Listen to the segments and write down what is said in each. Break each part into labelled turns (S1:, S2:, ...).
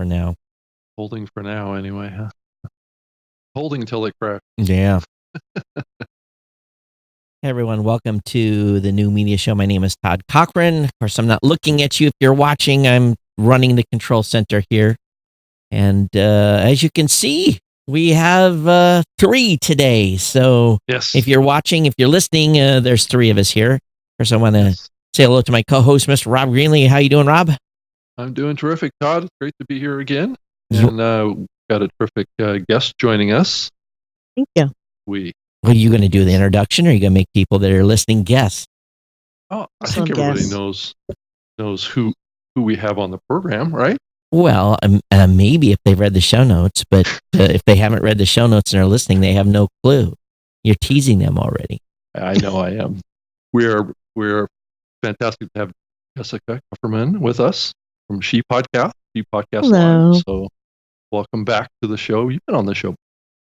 S1: now.
S2: Holding for now, anyway, huh? Holding until they crash.
S1: Yeah. Hey everyone, welcome to the new media show. My name is Todd Cochran. Of course, I'm not looking at you if you're watching. I'm running the control center here. And as you can see, we have 3 today. So
S2: Yes.
S1: if you're watching, if you're listening, there's 3 of us here. First, I want to say hello to my co-host, Mr. Rob Greenlee. How you doing, Rob?
S2: I'm doing terrific, Todd. It's great to be here again. And got a terrific guest joining us.
S3: Thank you.
S1: Are you going to do the introduction, or are you going to make people that are listening guess?
S2: Oh, I think everybody knows who we have on the program, right?
S1: Well, maybe if they've read the show notes, but if they haven't read the show notes and are listening, they have no clue. You're teasing them already.
S2: I know I am. We're fantastic to have Jessica Kupferman with us from She Podcast
S3: Hello.
S2: Live. So welcome back to the show. You've been on the show.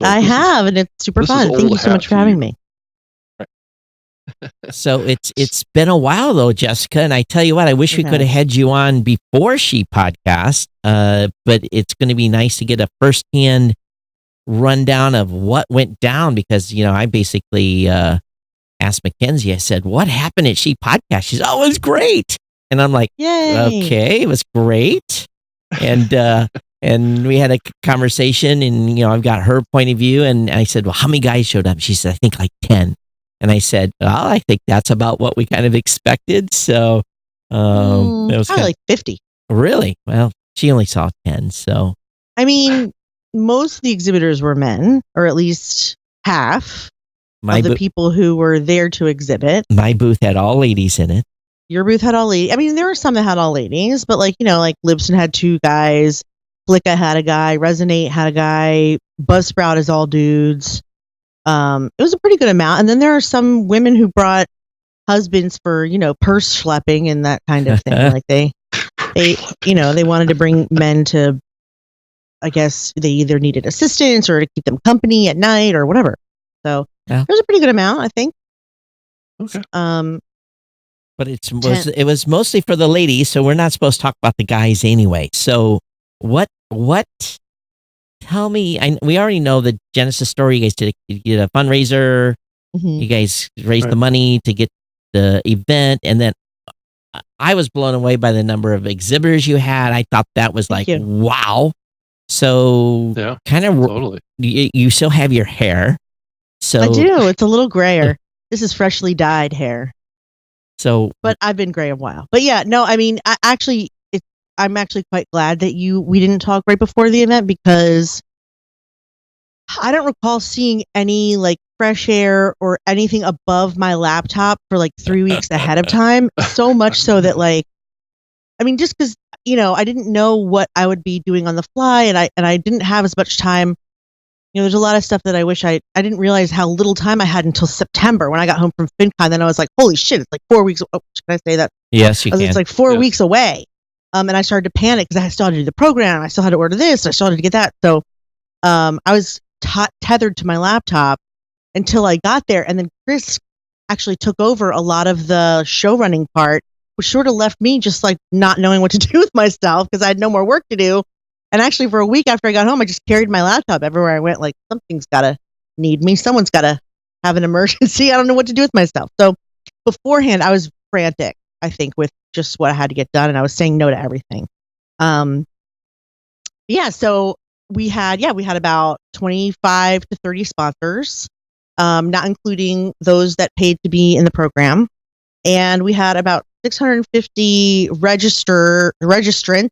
S2: So
S3: I have, and it's super fun. Thank you so much for having me.
S2: Right.
S1: So it's been a while though, Jessica, and I tell you what, I wish we could have had you on before She Podcast, but it's going to be nice to get a firsthand rundown of what went down, because I basically asked Mackenzie. I said, "What happened at She Podcast?" She's, "Oh, it was great," and I'm like,
S3: "Yay!
S1: Okay, it was great," and and we had a conversation, and I've got her point of view, and I said, "Well, how many guys showed up?" She said, "I think like 10." And I said, "Well, I think that's about what we kind of expected." So it was
S3: probably like 50.
S1: Really? Well, she only saw 10. So
S3: I mean, most of the exhibitors were men, or at least half of the people who were there to exhibit.
S1: My booth had all ladies in it.
S3: Your booth had all ladies. I mean, there were some that had all ladies, but like Libsyn had 2 guys, Flicka had a guy, Resonate had a guy, Buzzsprout is all dudes. It was a pretty good amount. And then there are some women who brought husbands for, purse schlepping and that kind of thing. Like they wanted to bring men to, I guess they either needed assistance or to keep them company at night or whatever. So It was a pretty good amount, I think.
S2: Okay.
S1: But it was mostly for the ladies, so we're not supposed to talk about the guys anyway. So what tell me, we already know the Genesis story. You guys did a fundraiser.
S3: Mm-hmm.
S1: You guys raised the money to get the event. And then I was blown away by the number of exhibitors you had. I thought that was wow. So
S2: totally.
S1: You still have your hair. So
S3: I do. It's a little grayer. This is freshly dyed hair. But I've been gray a while. But yeah, no, I mean, I'm actually quite glad that we didn't talk right before the event, because I don't recall seeing any fresh air or anything above my laptop for 3 weeks ahead of time. So much so that just because I didn't know what I would be doing on the fly, and I didn't have as much time. There's a lot of stuff that I wish I didn't realize how little time I had until September when I got home from FinCon. Then I was like, holy shit, it's 4 weeks. Oh, can I say that?
S1: Yes, you can.
S3: It's 4 weeks away. And I started to panic because I still had to do the program. I still had to order this. I still had to get that. So I was tethered to my laptop until I got there. And then Chris actually took over a lot of the show running part, which sort of left me just not knowing what to do with myself because I had no more work to do. And actually for a week after I got home, I just carried my laptop everywhere I went. Something's got to need me. Someone's got to have an emergency. I don't know what to do with myself. So beforehand, I was frantic, I think, with just what I had to get done, and I was saying no to everything. So we had about 25 to 30 sponsors, not including those that paid to be in the program, and we had about 650 registrants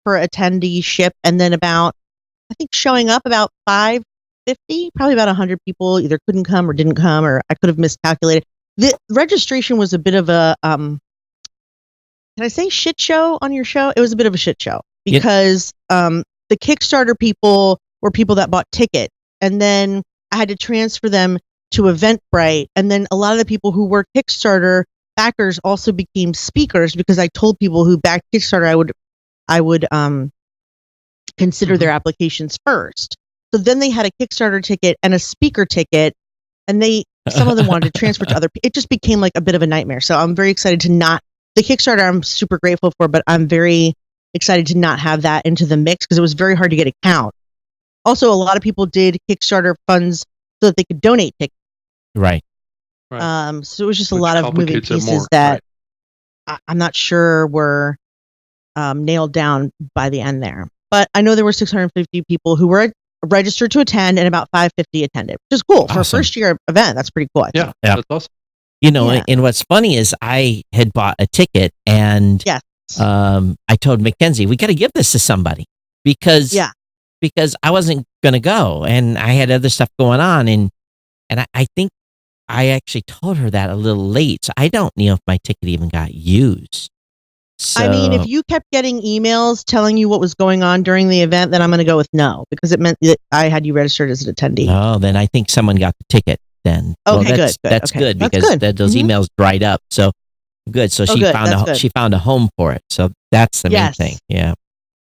S3: for attendee-ship, and then about, I think, showing up about 550, probably about 100 people either couldn't come or didn't come, or I could have miscalculated. The registration was a bit of a can I say shit show on your show? It was a bit of a shit show because the Kickstarter people were people that bought tickets, and then I had to transfer them to Eventbrite, and then a lot of the people who were Kickstarter backers also became speakers because I told people who backed Kickstarter I would consider their applications first. So then they had a Kickstarter ticket and a speaker ticket, and some of them wanted to transfer to other people. It just became a bit of a nightmare. So I'm very excited to not. The Kickstarter I'm super grateful for, but I'm very excited to not have that into the mix because it was very hard to get a count. Also, a lot of people did Kickstarter funds so that they could donate tickets.
S1: Right.
S3: So it was just a
S2: Which
S3: lot of moving
S2: complicates it
S3: pieces
S2: more,
S3: that I'm not sure were nailed down by the end there. But I know there were 650 people who were registered to attend, and about 550 attended, which is cool for a first year event. That's pretty cool. I think.
S2: Yeah, that's awesome.
S1: You know, and what's funny is I had bought a ticket, and I told Mackenzie, we got to give this to somebody because I wasn't going to go, and I had other stuff going on, and I think I actually told her that a little late, so I don't know if my ticket even got used. So,
S3: I mean, if you kept getting emails telling you what was going on during the event, then I'm going to go with no, because it meant that I had you registered as an attendee.
S1: Oh, then I think someone got the ticket then.
S3: Okay,
S1: well, that's good because those emails dried up. So good. So she found a home for it. So that's the main thing. Yeah.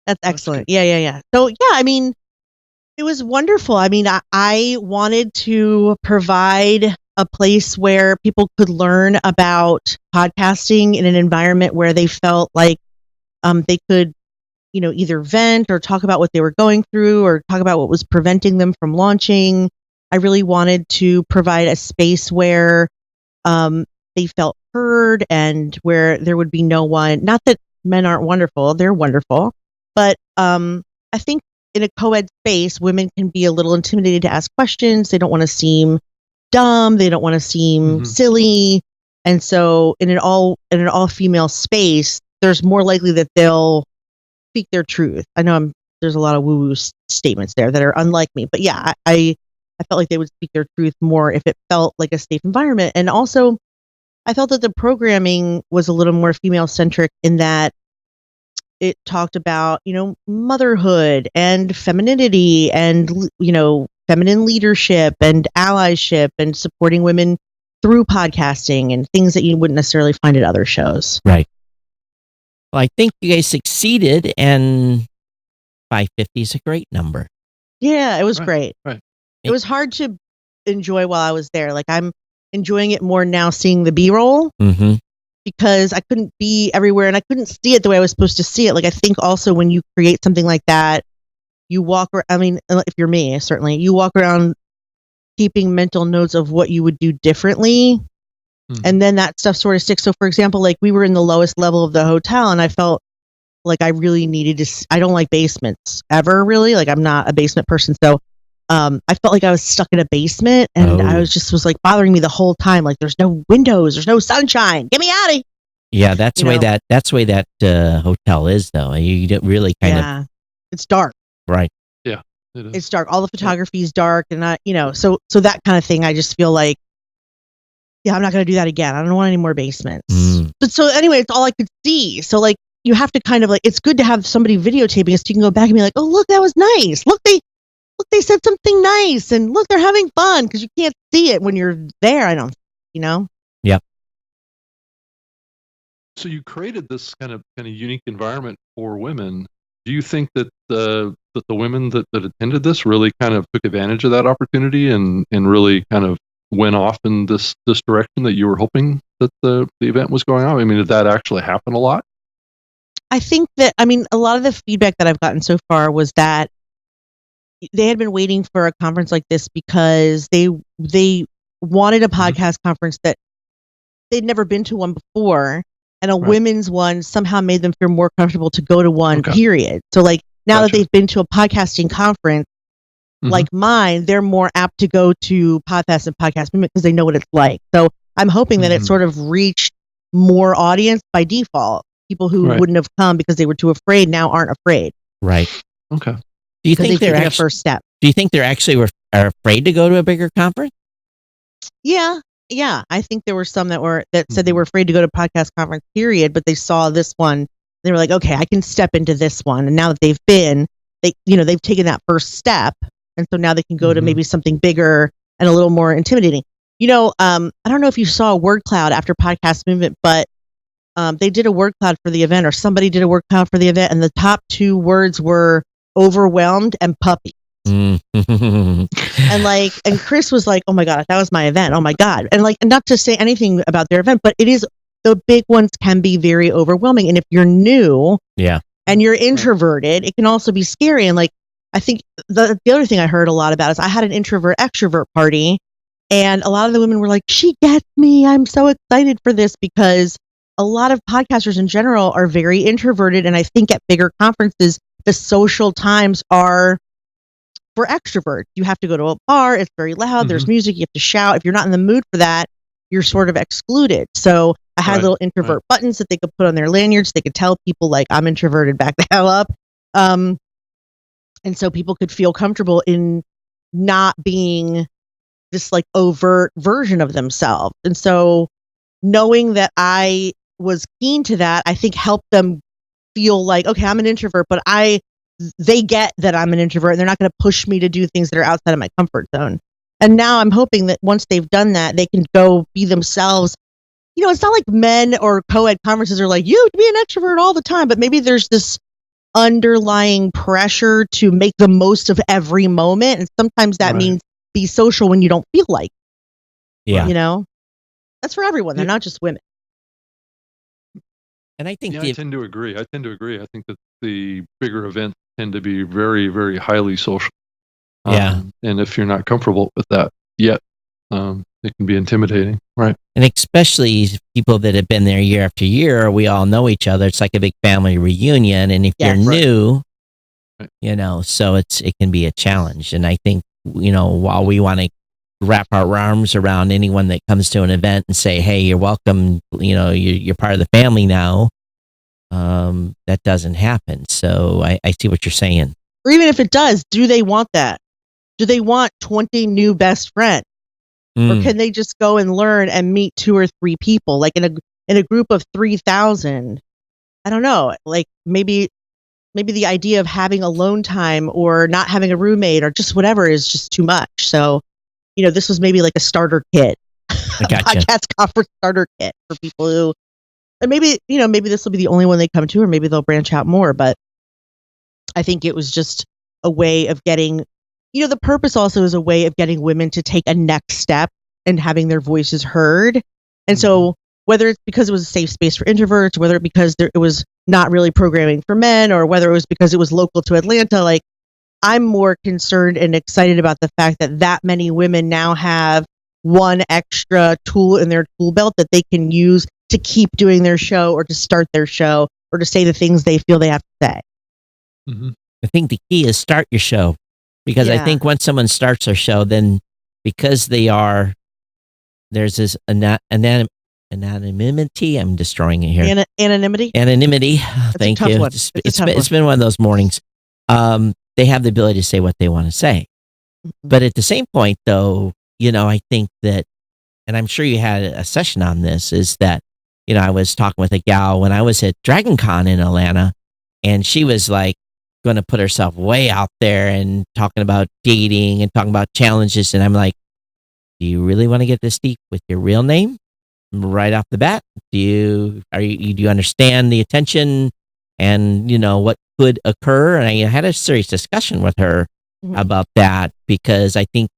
S3: That's excellent. Yeah. So yeah, I mean, it was wonderful. I mean, I wanted to provide a place where people could learn about podcasting in an environment where they felt like they could, either vent or talk about what they were going through or talk about what was preventing them from launching. I really wanted to provide a space where they felt heard and where there would be no one. Not that men aren't wonderful; they're wonderful, but I think in a co-ed space, women can be a little intimidated to ask questions. They don't want to seem dumb. They don't want to seem silly. And so in an all female space, there's more likely that they'll speak their truth. I know there's a lot of woo-woo statements there that are unlike me, but yeah, I felt like they would speak their truth more if it felt like a safe environment. And also I felt that the programming was a little more female centric in that it talked about, motherhood and femininity and, feminine leadership and allyship and supporting women through podcasting and things that you wouldn't necessarily find at other shows.
S1: Right. Well, I think you guys succeeded, and 550 is a great number.
S3: Yeah, it was great.
S2: Right.
S3: It was hard to enjoy while I was there. Like, I'm enjoying it more now seeing the B-roll because I couldn't be everywhere and I couldn't see it the way I was supposed to see it. Like, I think also when you create something like that, you walk around, I mean, if you're me, certainly, you walk around keeping mental notes of what you would do differently. And then that stuff sort of sticks. So, for example, like we were in the lowest level of the hotel and I felt like I really needed to, I don't like basements ever, really. Like, I'm not a basement person. So, I felt like I was stuck in a basement and I was like bothering me the whole time. Like, there's no windows, there's no sunshine. Get me out of here.
S1: Yeah, that's the way that hotel is, though. You don't really kind of.
S3: It's dark.
S1: Right.
S2: Yeah, it is.
S3: It's dark. All the photography is dark, and so that kind of thing. I just feel like, I'm not going to do that again. I don't want any more basements. But so anyway, it's all I could see. So like, you have to kind of like, it's good to have somebody videotaping us so you can go back and be like, oh, look, that was nice. Look, they said something nice, and look, they're having fun, because you can't see it when you're there. I don't,
S1: Yep.
S2: So you created this kind of unique environment for women. Do you think that the women that attended this really kind of took advantage of that opportunity and really kind of went off in this direction that you were hoping that the event was going on? I mean, did that actually happen a lot?
S3: I think that, a lot of the feedback that I've gotten so far was that they had been waiting for a conference like this because they wanted a podcast conference that they'd never been to one before, and a women's one somehow made them feel more comfortable to go to one, period. So like, now that they've been to a podcasting conference like mine, they're more apt to go to Podfest and Podcast Movement because they know what it's like. So I'm hoping that it sort of reached more audience by default. People who wouldn't have come because they were too afraid now aren't afraid.
S1: Right.
S2: Okay.
S1: Do you think they're
S3: taking a first step?
S1: Do you think they're actually are afraid to go to a bigger conference?
S3: Yeah. I think there were some that said they were afraid to go to podcast conference, period, but they saw this one. They were like, okay, I can step into this one. And now that they've been, they've taken that first step. And so now they can go to maybe something bigger and a little more intimidating. I don't know if you saw a word cloud after Podcast Movement, but they did a word cloud for the event, or somebody did a word cloud for the event. And the top two words were overwhelmed and puppy. And Chris was like, oh my God, that was my event. Oh my God. And not to say anything about their event, but it is, the big ones can be very overwhelming. And if you're new and you're introverted, it can also be scary. And like, I think the other thing I heard a lot about is I had an introvert extrovert party, and a lot of the women were like, she gets me. I'm so excited for this, because a lot of podcasters in general are very introverted. And I think at bigger conferences, the social times are for extroverts. You have to go to a bar, it's very loud, there's music, you have to shout. If you're not in the mood for that, you're sort of excluded. So I had little introvert buttons that they could put on their lanyards. They could tell people like, I'm introverted, back the hell up. And so people could feel comfortable in not being this like overt version of themselves. And so knowing that I was keen to that, I think helped them feel like, okay, I'm an introvert, but they get that I'm an introvert, and they're not going to push me to do things that are outside of my comfort zone. And now I'm hoping that once they've done that, they can go be themselves. You know, it's not like men or co-ed conferences are like, you have to be an extrovert all the time, but maybe there's this underlying pressure to make the most of every moment. And sometimes that means be social when you don't feel like.
S1: Yeah.
S3: You know, that's for everyone. They're not just women.
S1: And I think
S2: I tend to agree. I think that the bigger events tend to be very, very highly social. And if you're not comfortable with that yet, it can be intimidating, right?
S1: And especially people that have been there year after year, we all know each other. It's like a big family reunion. And if you're new, you know, so it can be a challenge. And I think, you know, while we want to wrap our arms around anyone that comes to an event and say, hey, you're welcome, you know, you're part of the family now, that doesn't happen. So I see what you're saying.
S3: Or even if it does, do they want that? Do they want 20 new best friends? Or can they just go and learn and meet 2 or 3 people, like in a group of 3,000? I don't know. Like maybe the idea of having alone time or not having a roommate or just whatever is just too much. So, you know, this was maybe like a starter kit, a podcast conference starter kit for people who, and maybe, you know, maybe this will be the only one they come to, or maybe they'll branch out more. But I think it was just a way of getting, you know, the purpose also is a way of getting women to take a next step and having their voices heard. And so whether it's because it was a safe space for introverts, whether it because it was not really programming for men, or whether it was because it was local to Atlanta, like I'm more concerned and excited about the fact that many women now have one extra tool in their tool belt that they can use to keep doing their show, or to start their show, or to say the things they feel they have to say.
S1: I think the key is start your show, because I think once someone starts their show, then because there's this anonymity. I'm destroying it here.
S3: Anonymity.
S1: Thank you. It's been one of those mornings. They have the ability to say what they want to say. But at the same point, though, you know, I think that, and I'm sure you had a session on this, is that, you know, I was talking with a gal when I was at Dragon Con in Atlanta, and she was like going to put herself way out there and talking about dating and talking about challenges. And I'm like, do you really want to get this deep with your real name right off the bat? Do you understand the attention and, you know, what could occur? And I had a serious discussion with her about that, because I think,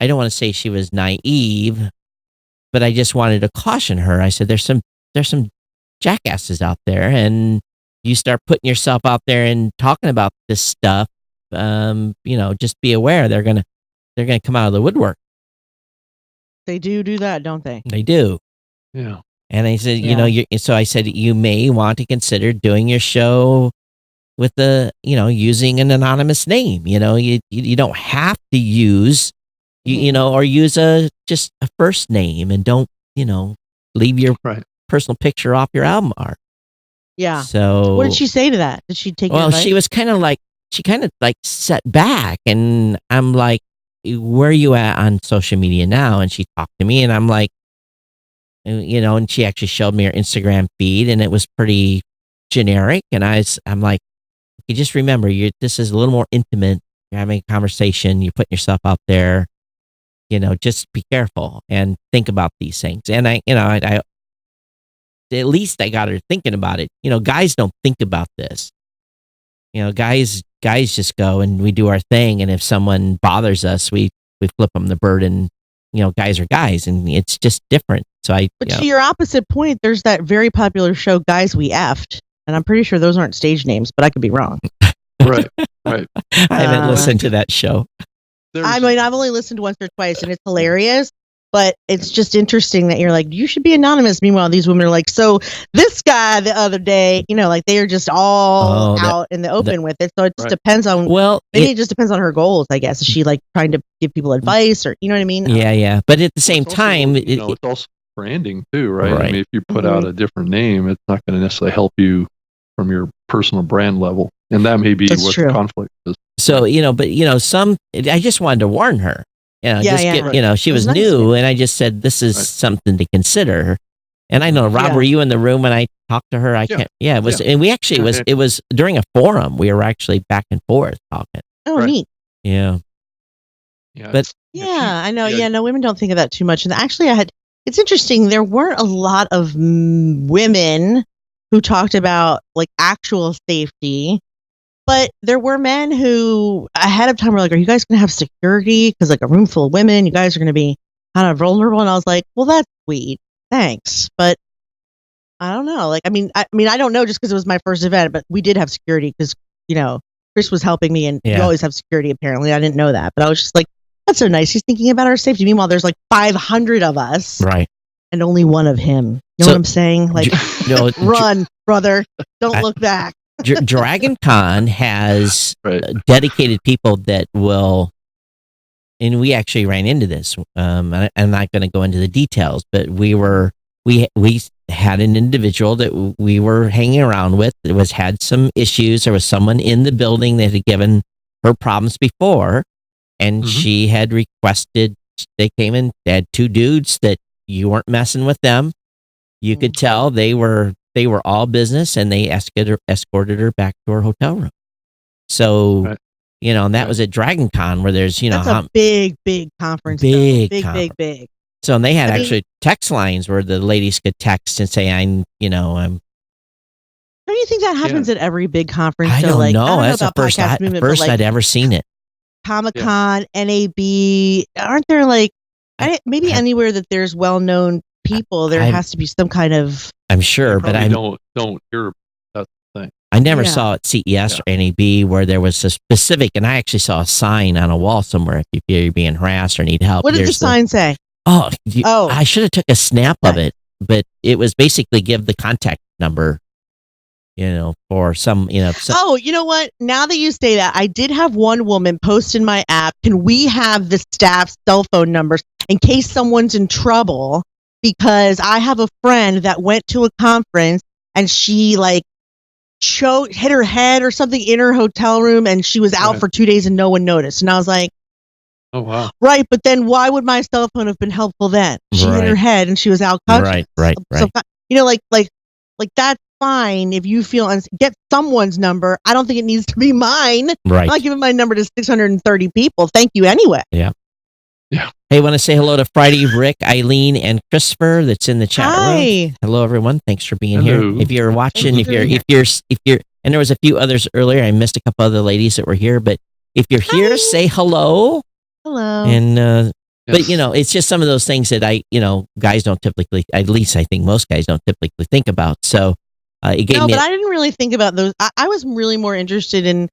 S1: I don't want to say she was naive, but I just wanted to caution her. I said, there's some jackasses out there, and you start putting yourself out there and talking about this stuff, you know, just be aware they're gonna come out of the woodwork.
S3: They do that, don't they?
S1: They do.
S2: Yeah.
S1: And I said, you know, so I said, you may want to consider doing your show with using an anonymous name. You know, you don't have to use, you know, or use just a first name, and don't, you know, leave your personal picture off your album art.
S3: Yeah.
S1: So
S3: what did she say to that? Did she take?
S1: Well, she was kind of like set back, and I'm like, where are you at on social media now? And she talked to me, and I'm like, you know, and she actually showed me her Instagram feed, and it was pretty generic. And I'm like, you just remember, this is a little more intimate. You're having a conversation. You're putting yourself out there. You know, just be careful and think about these things. And I at least I got her thinking about it. You know, guys don't think about this. You know, guys just go and we do our thing. And if someone bothers us, we flip them the bird, and, you know, guys are guys, and it's just different. So
S3: But to your opposite point, there's that very popular show, Guys We Effed. And I'm pretty sure those aren't stage names, but I could be wrong.
S2: Right.
S1: I haven't listened to that show.
S3: I mean, I've only listened once or twice, and it's hilarious. But it's just interesting that you're like, you should be anonymous. Meanwhile, these women are like, so this guy the other day, like they are just all out in the open with it. So it just depends on, maybe it just depends on her goals, I guess. Is she like trying to give people advice or, you know what I mean?
S1: Yeah. But at the same time,
S2: it's also branding too, right? I mean, if you put out a different name, it's not going to necessarily help you from your personal brand level. And that may be what the conflict is.
S1: So, I just wanted to warn her. She was new, and I just said, this is something to consider. And I know, Rob, were you in the room when I talked to her? It was, and we actually, it was during a forum. We were actually back and forth talking.
S3: Oh, neat.
S1: Yeah. But
S3: I know. No, women don't think of that too much. And actually, it's interesting. There weren't a lot of women who talked about like actual safety. But there were men who ahead of time were like, are you guys going to have security? Because like a room full of women, you guys are going to be kind of vulnerable. And I was like, well, that's sweet. Thanks. But I don't know. Like, I mean, I don't know just because it was my first event, but we did have security because, Chris was helping me and you always have security, apparently. I didn't know that. But I was just like, that's so nice. He's thinking about our safety. Meanwhile, there's like 500 of us.
S1: Right.
S3: And only one of him. You know what I'm saying? Like, run, brother. Don't look back.
S1: Dragon Con has dedicated people that will, and we actually ran into this. I'm not going to go into the details, but we had an individual that we were hanging around with that had some issues. There was someone in the building that had given her problems before, and she had requested. They came in, they had 2 dudes that you weren't messing with them. You could tell they were all business, and they escorted her back to her hotel room. So, and that was at Dragon Con, where there's,
S3: that's a big conference. Big.
S1: So, and they had actually text lines where the ladies could text and say, I'm.
S3: Don't you think that happens at every big conference?
S1: I don't know. That's the first I'd ever seen it.
S3: Comic-Con, NAB, aren't there maybe anywhere that there's well-known people, there has to be some kind of.
S1: I'm sure, but I
S2: don't hear that thing.
S1: I never saw at CES or NAB where there was a specific, and I actually saw a sign on a wall somewhere if you're being harassed or need help.
S3: What did the sign say?
S1: I should have took a snap of it, but it was basically give the contact number, for some,
S3: Oh, you know what? Now that you say that, I did have one woman post in my app, can we have the staff's cell phone numbers in case someone's in trouble? Because I have a friend that went to a conference and she hit her head or something in her hotel room, and she was out for 2 days and no one noticed. And I was like,
S2: oh wow.
S3: Right, but then why would my cell phone have been helpful then? She hit her head and she was out conscious.
S1: Right.
S3: So, like that's fine if you feel get someone's number. I don't think it needs to be mine.
S1: Right.
S3: I'm not giving my number to 630 people. Thank you anyway.
S1: Yeah. Hey, want to say hello to Friday, Rick, Eileen, and Christopher that's in the chat room. Hello, everyone. Thanks for being here. If you're watching, if you're, and there was a few others earlier. I missed a couple other ladies that were here, but if you're here, say hello.
S3: Hello.
S1: And, but it's just some of those things that guys don't typically, at least I think most guys don't typically think about. So it gave me.
S3: But I didn't really think about those. I was really more interested in.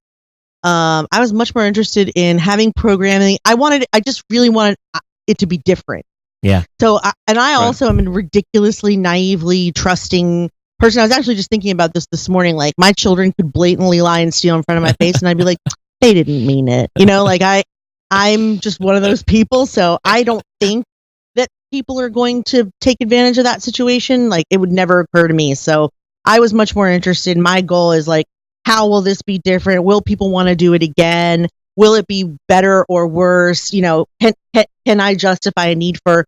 S3: I was much more interested in having programming. I just really wanted it to be different.
S1: Yeah.
S3: So, I also am a ridiculously naively trusting person. I was actually just thinking about this morning. Like, my children could blatantly lie and steal in front of my face, and I'd be like, they didn't mean it. I'm just one of those people. So I don't think that people are going to take advantage of that situation. Like, it would never occur to me. So I was much more interested. My goal is how will this be different? Will people want to do it again? Will it be better or worse? Can I justify a need for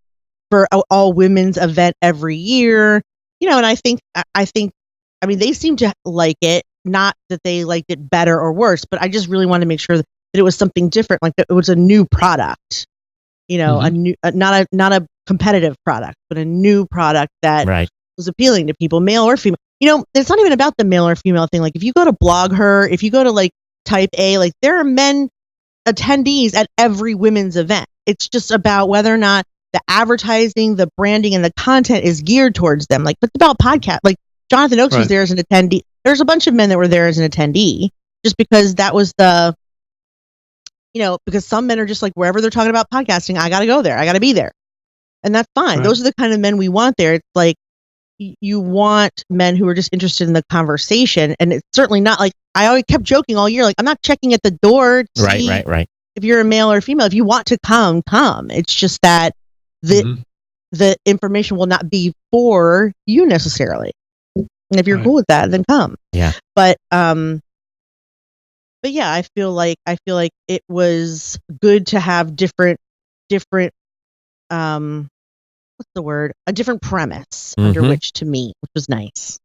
S3: an all women's event every year? And I think, they seem to like it, not that they liked it better or worse, but I just really wanted to make sure that it was something different. Like, it was a new product, a new, not a competitive product, but a new product that was appealing to people, male or female. It's not even about the male or female thing. Like, if you go to Blog Her, if you go to Type A, there are men attendees at every women's event. It's just about whether or not the advertising, the branding, and the content is geared towards them. But it's about podcast. Jonathan Oakes was there as an attendee. there's a bunch of men that were there as an attendee, just because that was because some men are just like, wherever they're talking about podcasting, I got to go there. I got to be there. And that's fine.
S2: Right.
S3: Those are the kind of men we want there. It's like, you want men who are just interested in the conversation. And it's certainly not like, I always kept joking all year, like, I'm not checking at the door to see
S1: Right.
S3: if you're a male or female. If you want to come. It's just that the information will not be for you necessarily. And if you're cool with that, then come.
S1: Yeah.
S3: But yeah, I feel like it was good to have different what's the word? A different premise under which to meet, which was nice.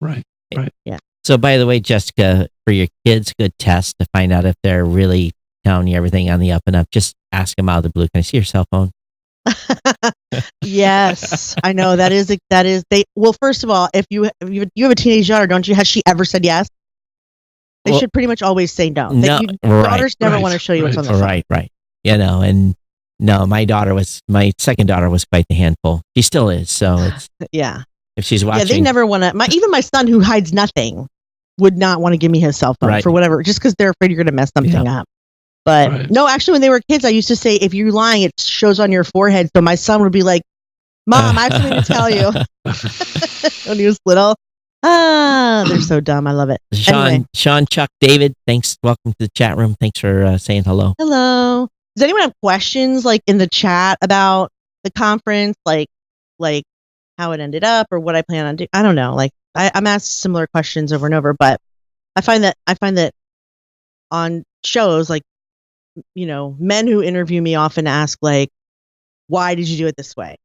S2: Right.
S3: Yeah.
S1: So, by the way, Jessica, for your kids, good test to find out if they're really telling you everything on the up and up. Just ask them out of the blue. Can I see your cell phone?
S3: Yes, I know that is they. Well, first of all, if you have a teenage daughter, don't you? Has she ever said yes? They should pretty much always say no. Daughters never want to show you what's on the phone.
S1: Right. And no, my second daughter was quite the handful. She still is. So it's
S3: yeah.
S1: If she's watching,
S3: yeah, they never want to. Even my son, who hides nothing, would not want to give me his cell phone for whatever, just because they're afraid you're going to mess something up. But no, actually, when they were kids, I used to say, if you're lying, it shows on your forehead. So my son would be like, Mom, I have something to tell you. When he was little. They're so dumb. I love it.
S1: Sean, Chuck, David, thanks. Welcome to the chat room. Thanks for saying hello.
S3: Hello. Does anyone have questions like in the chat about the conference, like how it ended up or what I plan on doing? I don't know. Like I'm asked similar questions over and over, but I find that on shows, like, men who interview me often ask, like, why did you do it this way?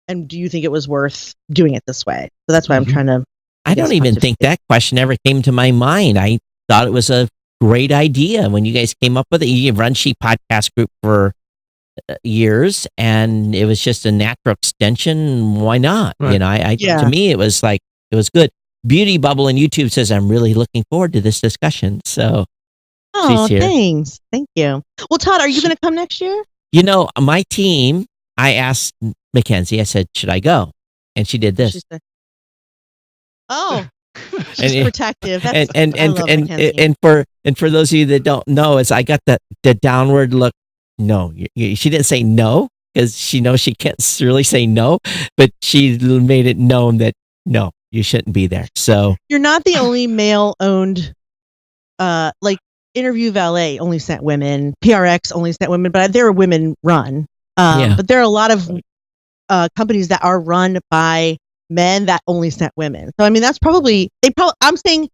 S3: And do you think it was worth doing it this way? So that's why I'm trying to.
S1: I don't even think that question ever came to my mind. I thought it was a great idea when you guys came up with it. You run She Podcast Group for years, and it was just a natural extension. Why not?
S2: Right.
S1: To me, it was like, it was good. Beauty Bubble on YouTube says, I'm really looking forward to this discussion. So,
S3: oh, thanks. Thank you. Well, Todd, are you going to come next year?
S1: My team, I asked Mackenzie, I said, should I go? And she did this.
S3: She said, she's protective. That's,
S1: and for those of you that don't know, is I got the downward look. No, she didn't say no, because she knows she can't really say no, but she made it known that no, you shouldn't be there. So
S3: you're not the only male-owned, like Interview Valet only sent women, PRX only sent women, but they're women run. But there are a lot of companies that are run by men that only sent women. So I mean, that's I'm saying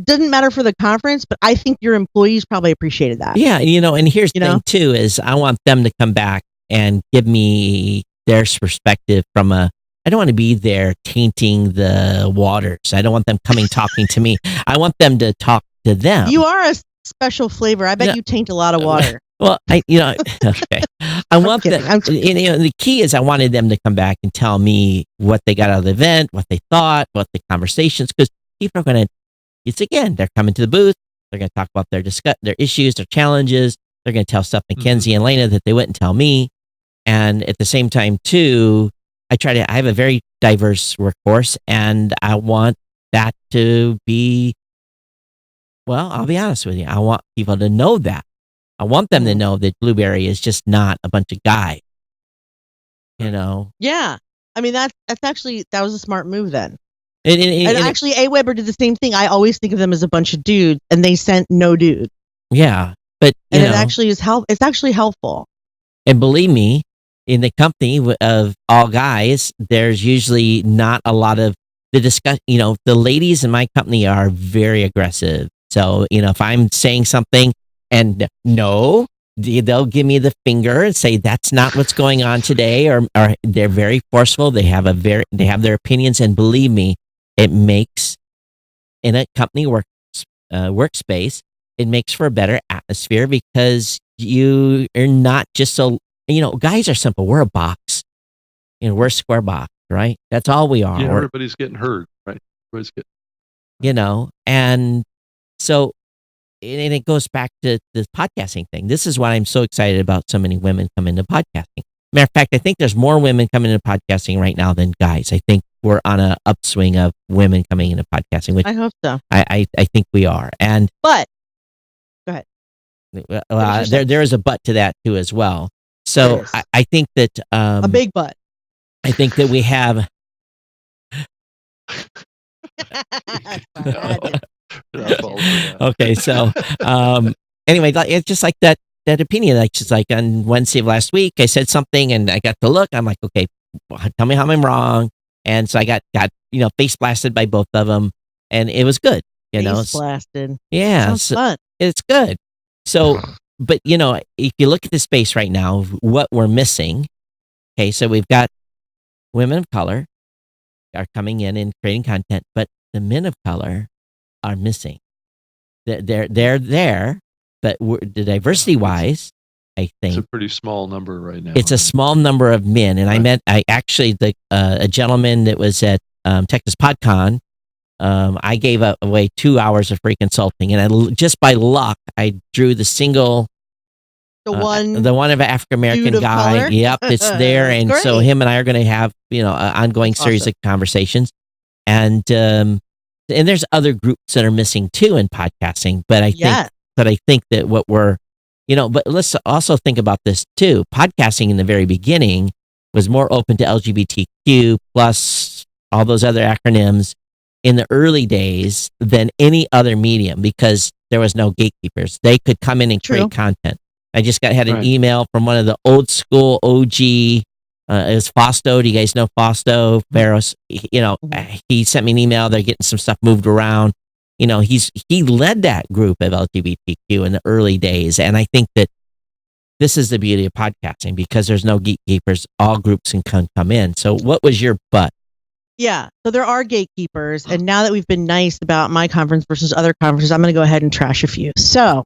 S3: doesn't matter for the conference, but I think your employees probably appreciated that.
S1: Yeah, and here's the thing too, is I want them to come back and give me their perspective from I don't want to be there tainting the waters. I don't want them coming talking to me. I want them to talk to them.
S3: You are a special flavor. I bet you taint a lot of water.
S1: Well, okay. I want them. The key is I wanted them to come back and tell me what they got out of the event, what they thought, what the conversations, because people are going to. They're coming to the booth. They're going to talk about their issues, their challenges. They're going to tell stuff Mackenzie and Lena that they wouldn't tell me. And at the same time, too, I have a very diverse workforce, and I want that to be. Well, I'll be honest with you. I want people to know that. I want them to know that Blueberry is just not a bunch of guys.
S3: Yeah. I mean, that was a smart move then.
S1: And
S3: actually, AWeber did the same thing. I always think of them as a bunch of dudes, and they sent no dude.
S1: Yeah, but
S3: it actually is It's actually helpful.
S1: And believe me, in the company of all guys, there's usually not a lot of the discuss. The ladies in my company are very aggressive. So if I'm saying something and no, they'll give me the finger and say that's not what's going on today, or they're very forceful. They have their opinions, and believe me, it makes in a company workspace, it makes for a better atmosphere, because you are not just so, guys are simple. We're a box, we're a square box, right? That's all we are.
S2: Yeah, everybody's getting heard, right? Everybody's
S1: getting, and so, and it goes back to the podcasting thing. This is why I'm so excited about so many women coming to podcasting. Matter of fact, I think there's more women coming into podcasting right now than guys. I think we're on a upswing of women coming into podcasting, which
S3: I hope so.
S1: I think we are. And
S3: But go ahead. Finish your
S1: there is a but to that too as well.
S3: There
S1: So
S3: is.
S1: I think that
S3: A big butt.
S1: I think that we have.
S3: Sorry, I had to.
S2: That falls for that.
S1: Okay, so anyway, it's just like that opinion. Like just like on Wednesday of last week, I said something and I got the look. I'm like, okay, tell me how I'm wrong. And so I got face blasted by both of them, and it was good.
S3: Face blasted.
S1: Yeah,
S3: Sounds fun.
S1: it's good. So, but if you look at the space right now, what we're missing. Okay, so we've got women of color are coming in and creating content, but the men of color are missing. They're there, but the diversity wise, I think
S2: it's a pretty small number right now.
S1: it's a small number of men. And I actually a gentleman that was at Texas PodCon. I gave away 2 hours of free consulting, and just by luck, I drew the single.
S3: The one
S1: of African American
S3: dude of
S1: guy.
S3: color?
S1: Yep, it's there, and so
S3: Great.
S1: him and I are going to have an ongoing
S3: That's
S1: series
S3: awesome.
S1: of conversations, and there's other groups that are missing too in podcasting. But I think that what we're, but let's also think about this too. Podcasting in the very beginning was more open to LGBTQ plus all those other acronyms in the early days than any other medium because there was no gatekeepers. They could come in and create content. I just had an email from one of the old school OG. It was Fausto. Do you guys know Fausto Barros? He sent me an email. They're getting some stuff moved around. He led that group of LGBTQ in the early days, and I think that this is the beauty of podcasting because there's no gatekeepers. All groups can come in. So, what was your but?
S3: Yeah, so there are gatekeepers, and now that we've been nice about my conference versus other conferences, I'm going to go ahead and trash a few. So.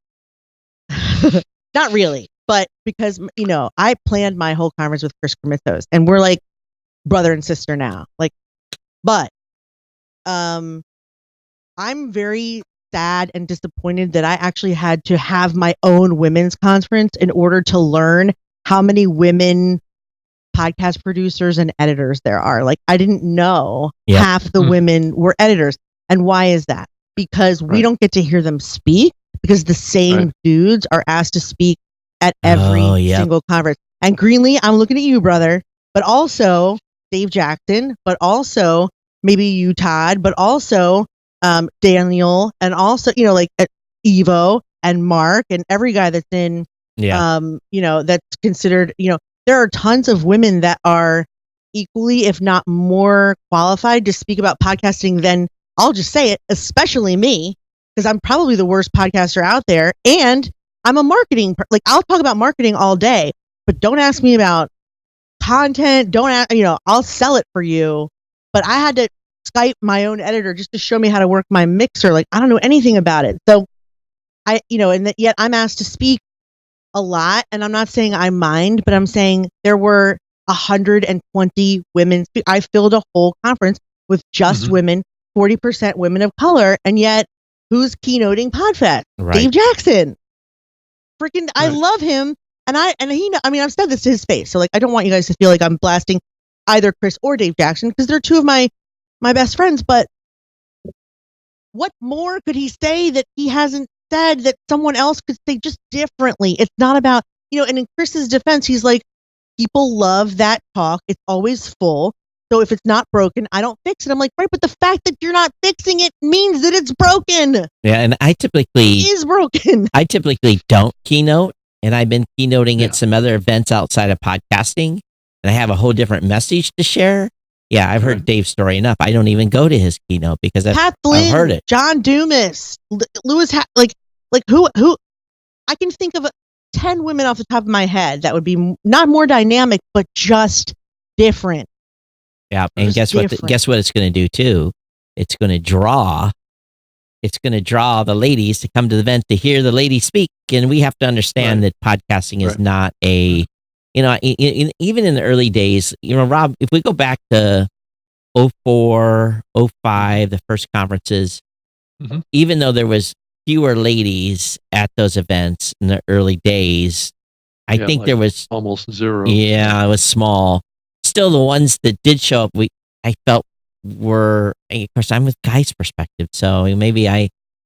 S3: Not really, but because, I planned my whole conference with Chris Kermithos, and we're like brother and sister now. But I'm very sad and disappointed that I actually had to have my own women's conference in order to learn how many women podcast producers and editors there are. I didn't know half the women were editors. And why is that? Because we don't get to hear them speak. Because the same dudes are asked to speak at every single conference. And Greenlee, I'm looking at you, brother, but also Dave Jackson, but also maybe you, Todd, but also Daniel, and also, Evo and Mark and every guy that's in, that's considered, there are tons of women that are equally, if not more qualified to speak about podcasting than, I'll just say it, especially me. Because I'm probably the worst podcaster out there, and I'm a marketing. I'll talk about marketing all day, but don't ask me about content. Don't ask, I'll sell it for you. But I had to Skype my own editor just to show me how to work my mixer. I don't know anything about it. So yet I'm asked to speak a lot, and I'm not saying I mind, but I'm saying there were 120 women. I filled a whole conference with just women, 40% women of color, and yet. Who's keynoting PodFest?
S1: Right.
S3: Dave Jackson. Freaking, I love him, and I've said this to his face. So I don't want you guys to feel like I'm blasting either Chris or Dave Jackson because they're two of my best friends. But what more could he say that he hasn't said that someone else could say just differently? It's not about And in Chris's defense, he's like, people love that talk. It's always full. So if it's not broken, I don't fix it. I'm like, right, but the fact that you're not fixing it means that it's broken.
S1: Yeah, and it
S3: is broken.
S1: I typically don't keynote, and I've been keynoting at some other events outside of podcasting, and I have a whole different message to share. Yeah, I've heard Dave's story enough. I don't even go to his keynote because I've heard it.
S3: John Dumas, Lewis, who I can think of 10 women off the top of my head that would be not more dynamic, but just different.
S1: Yeah, and guess what it's going to do too? It's going to draw the ladies to come to the event to hear the ladies speak, and we have to understand that podcasting is not a, even in the early days, Rob, if we go back to 04, 05, the first conferences, even though there was fewer ladies at those events in the early days, I think
S2: like
S1: there was
S2: almost zero.
S1: Yeah, it was small. Still, the ones that did show up, I felt were. Of course, I'm with Guy's perspective, so maybe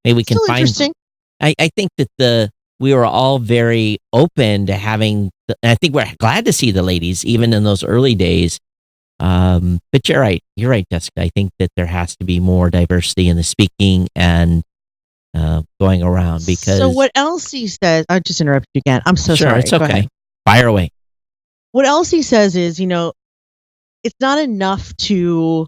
S1: we can
S3: Still
S1: find.
S3: interesting.
S1: I think that we were all very open to having. I think we're glad to see the ladies, even in those early days. But you're right. You're right, Jessica. I think that there has to be more diversity in the speaking and going around because.
S3: So what Elsie says, I just interrupted you again. I'm so
S1: sure,
S3: sorry.
S1: it's
S3: Go
S1: okay.
S3: ahead.
S1: Fire away.
S3: What Elsie says is, it's not enough to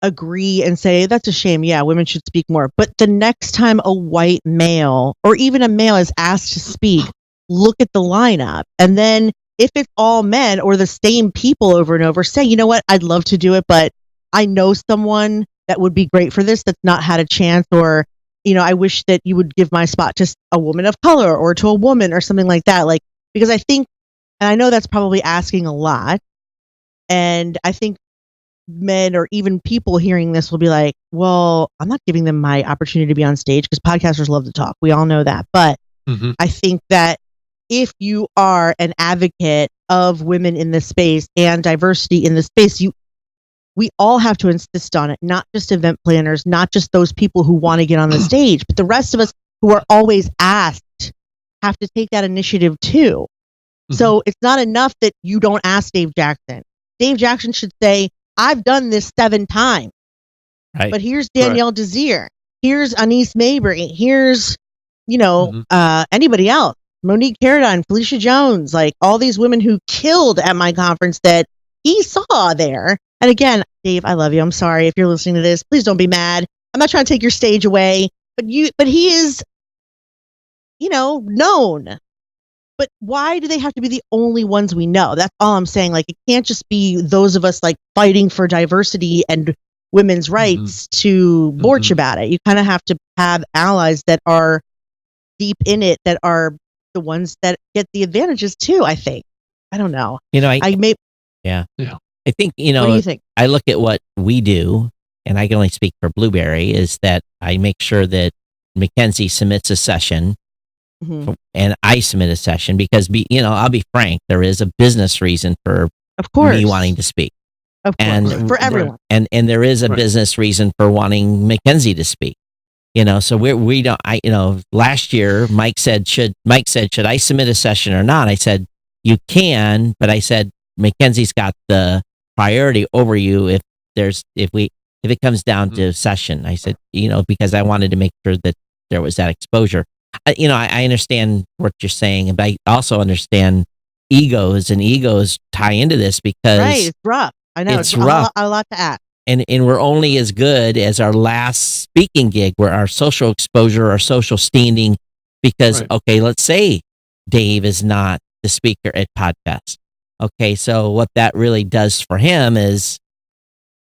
S3: agree and say that's a shame. Yeah, women should speak more. But the next time a white male or even a male is asked to speak, look at the lineup. And then if it's all men or the same people over and over, say, you know what, I'd love to do it, but I know someone that would be great for this that's not had a chance, or, I wish that you would give my spot to a woman of color or to a woman or something like that. Like, because I think, and I know that's probably asking a lot. And I think men or even people hearing this will be like, well, I'm not giving them my opportunity to be on stage, because podcasters love to talk. We all know that. But I think that if you are an advocate of women in this space and diversity in this space, we all have to insist on it, not just event planners, not just those people who want to get on the stage, but the rest of us who are always asked have to take that initiative too. So it's not enough that you don't ask Dave Jackson. Dave Jackson should say, I've done this 7 times,
S1: Right.
S3: but here's Danielle Desir. Here's Anise Mabry. Here's, anybody else. Monique Carradine, Felicia Jones, like all these women who killed at my conference that he saw there. And again, Dave, I love you. I'm sorry if you're listening to this. Please don't be mad. I'm not trying to take your stage away, but he is, known. But why do they have to be the only ones we know? That's all I'm saying. Like, it can't just be those of us like fighting for diversity and women's rights to borch about it. You kind of have to have allies that are deep in it, that are the ones that get the advantages too, I think. I don't know.
S1: Yeah. I think,
S3: What do you think?
S1: I look at what we do, and I can only speak for Blueberry, is that I make sure that Mackenzie submits a session. And I submit a session because, I'll be frank, there is a business reason for me wanting to speak.
S3: Of course,
S1: and
S3: for everyone.
S1: And there is a business reason for wanting Mackenzie to speak. So we don't. Last year Mike said, should I submit a session or not? I said you can, but I said Mackenzie's got the priority over you if it comes down to session. I said because I wanted to make sure that there was that exposure. I understand what you're saying, but I also understand egos tie into this because
S3: it's rough. I know
S1: it's rough.
S3: A lot to ask.
S1: And we're only as good as our last speaking gig, where our social exposure, our social standing, because, okay, let's say Dave is not the speaker at podcast. Okay, so what that really does for him is,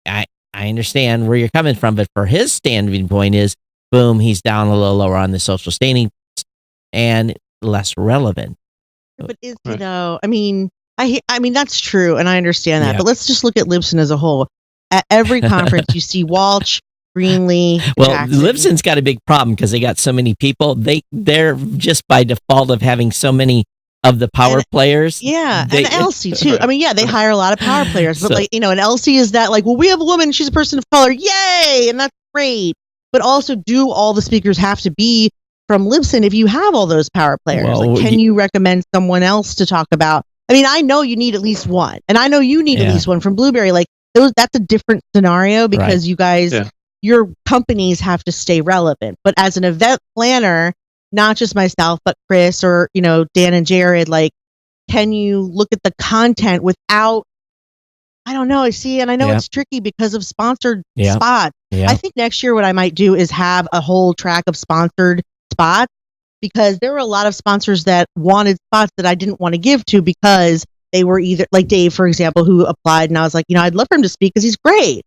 S1: I understand where you're coming from, but for his standing point is, boom, he's down a little lower on the social standing and less relevant.
S3: But I mean that's true, and I understand that. But let's just look at Libsyn as a whole. At every conference, you see Walsh, Greenlee.
S1: Well,
S3: Jackson.
S1: Libsyn's got a big problem because they got so many people. They're just by default of having so many of the power players.
S3: Yeah, and Elsie too. I mean, they hire a lot of power players, but and Elsie is that like, well, we have a woman, she's a person of color, yay, and that's great. But also, do all the speakers have to be from Libsyn if you have all those power players?
S1: Well,
S3: can you recommend someone else to talk about? I mean, I know you need at least one, and I know you need at least one from Blueberry. Like that's a different scenario because you guys, your companies have to stay relevant. But as an event planner, not just myself, but Chris or Dan and Jared, like, can you look at the content without? I don't know. And I know it's tricky because of sponsored spots.
S1: Yeah.
S3: I think next year what I might do is have a whole track of sponsored spots, because there were a lot of sponsors that wanted spots that I didn't want to give to because they were either like Dave, for example, who applied, and I was like, I'd love for him to speak because he's great.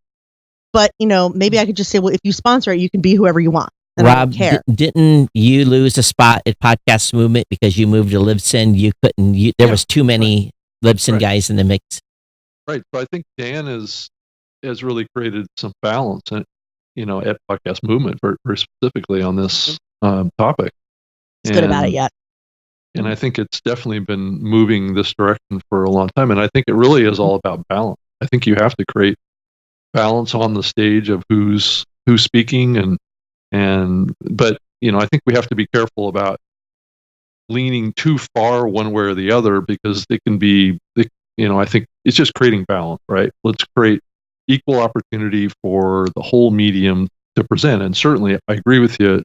S3: But, maybe I could just say, well, if you sponsor it, you can be whoever you want. And
S1: Rob,
S3: I don't care.
S1: Didn't you lose a spot at Podcast Movement because you moved to Libsyn? You couldn't, there was too many Libsyn guys in the mix.
S2: Right. So I think Dan has really created some balance, at Podcast Movement for specifically on this topic.
S3: He's good about it yet.
S2: And I think it's definitely been moving this direction for a long time. And I think it really is all about balance. I think you have to create balance on the stage of who's speaking, but I think we have to be careful about leaning too far one way or the other, because it can be, I think it's just creating balance, right? Let's create equal opportunity for the whole medium to present. And certainly I agree with you,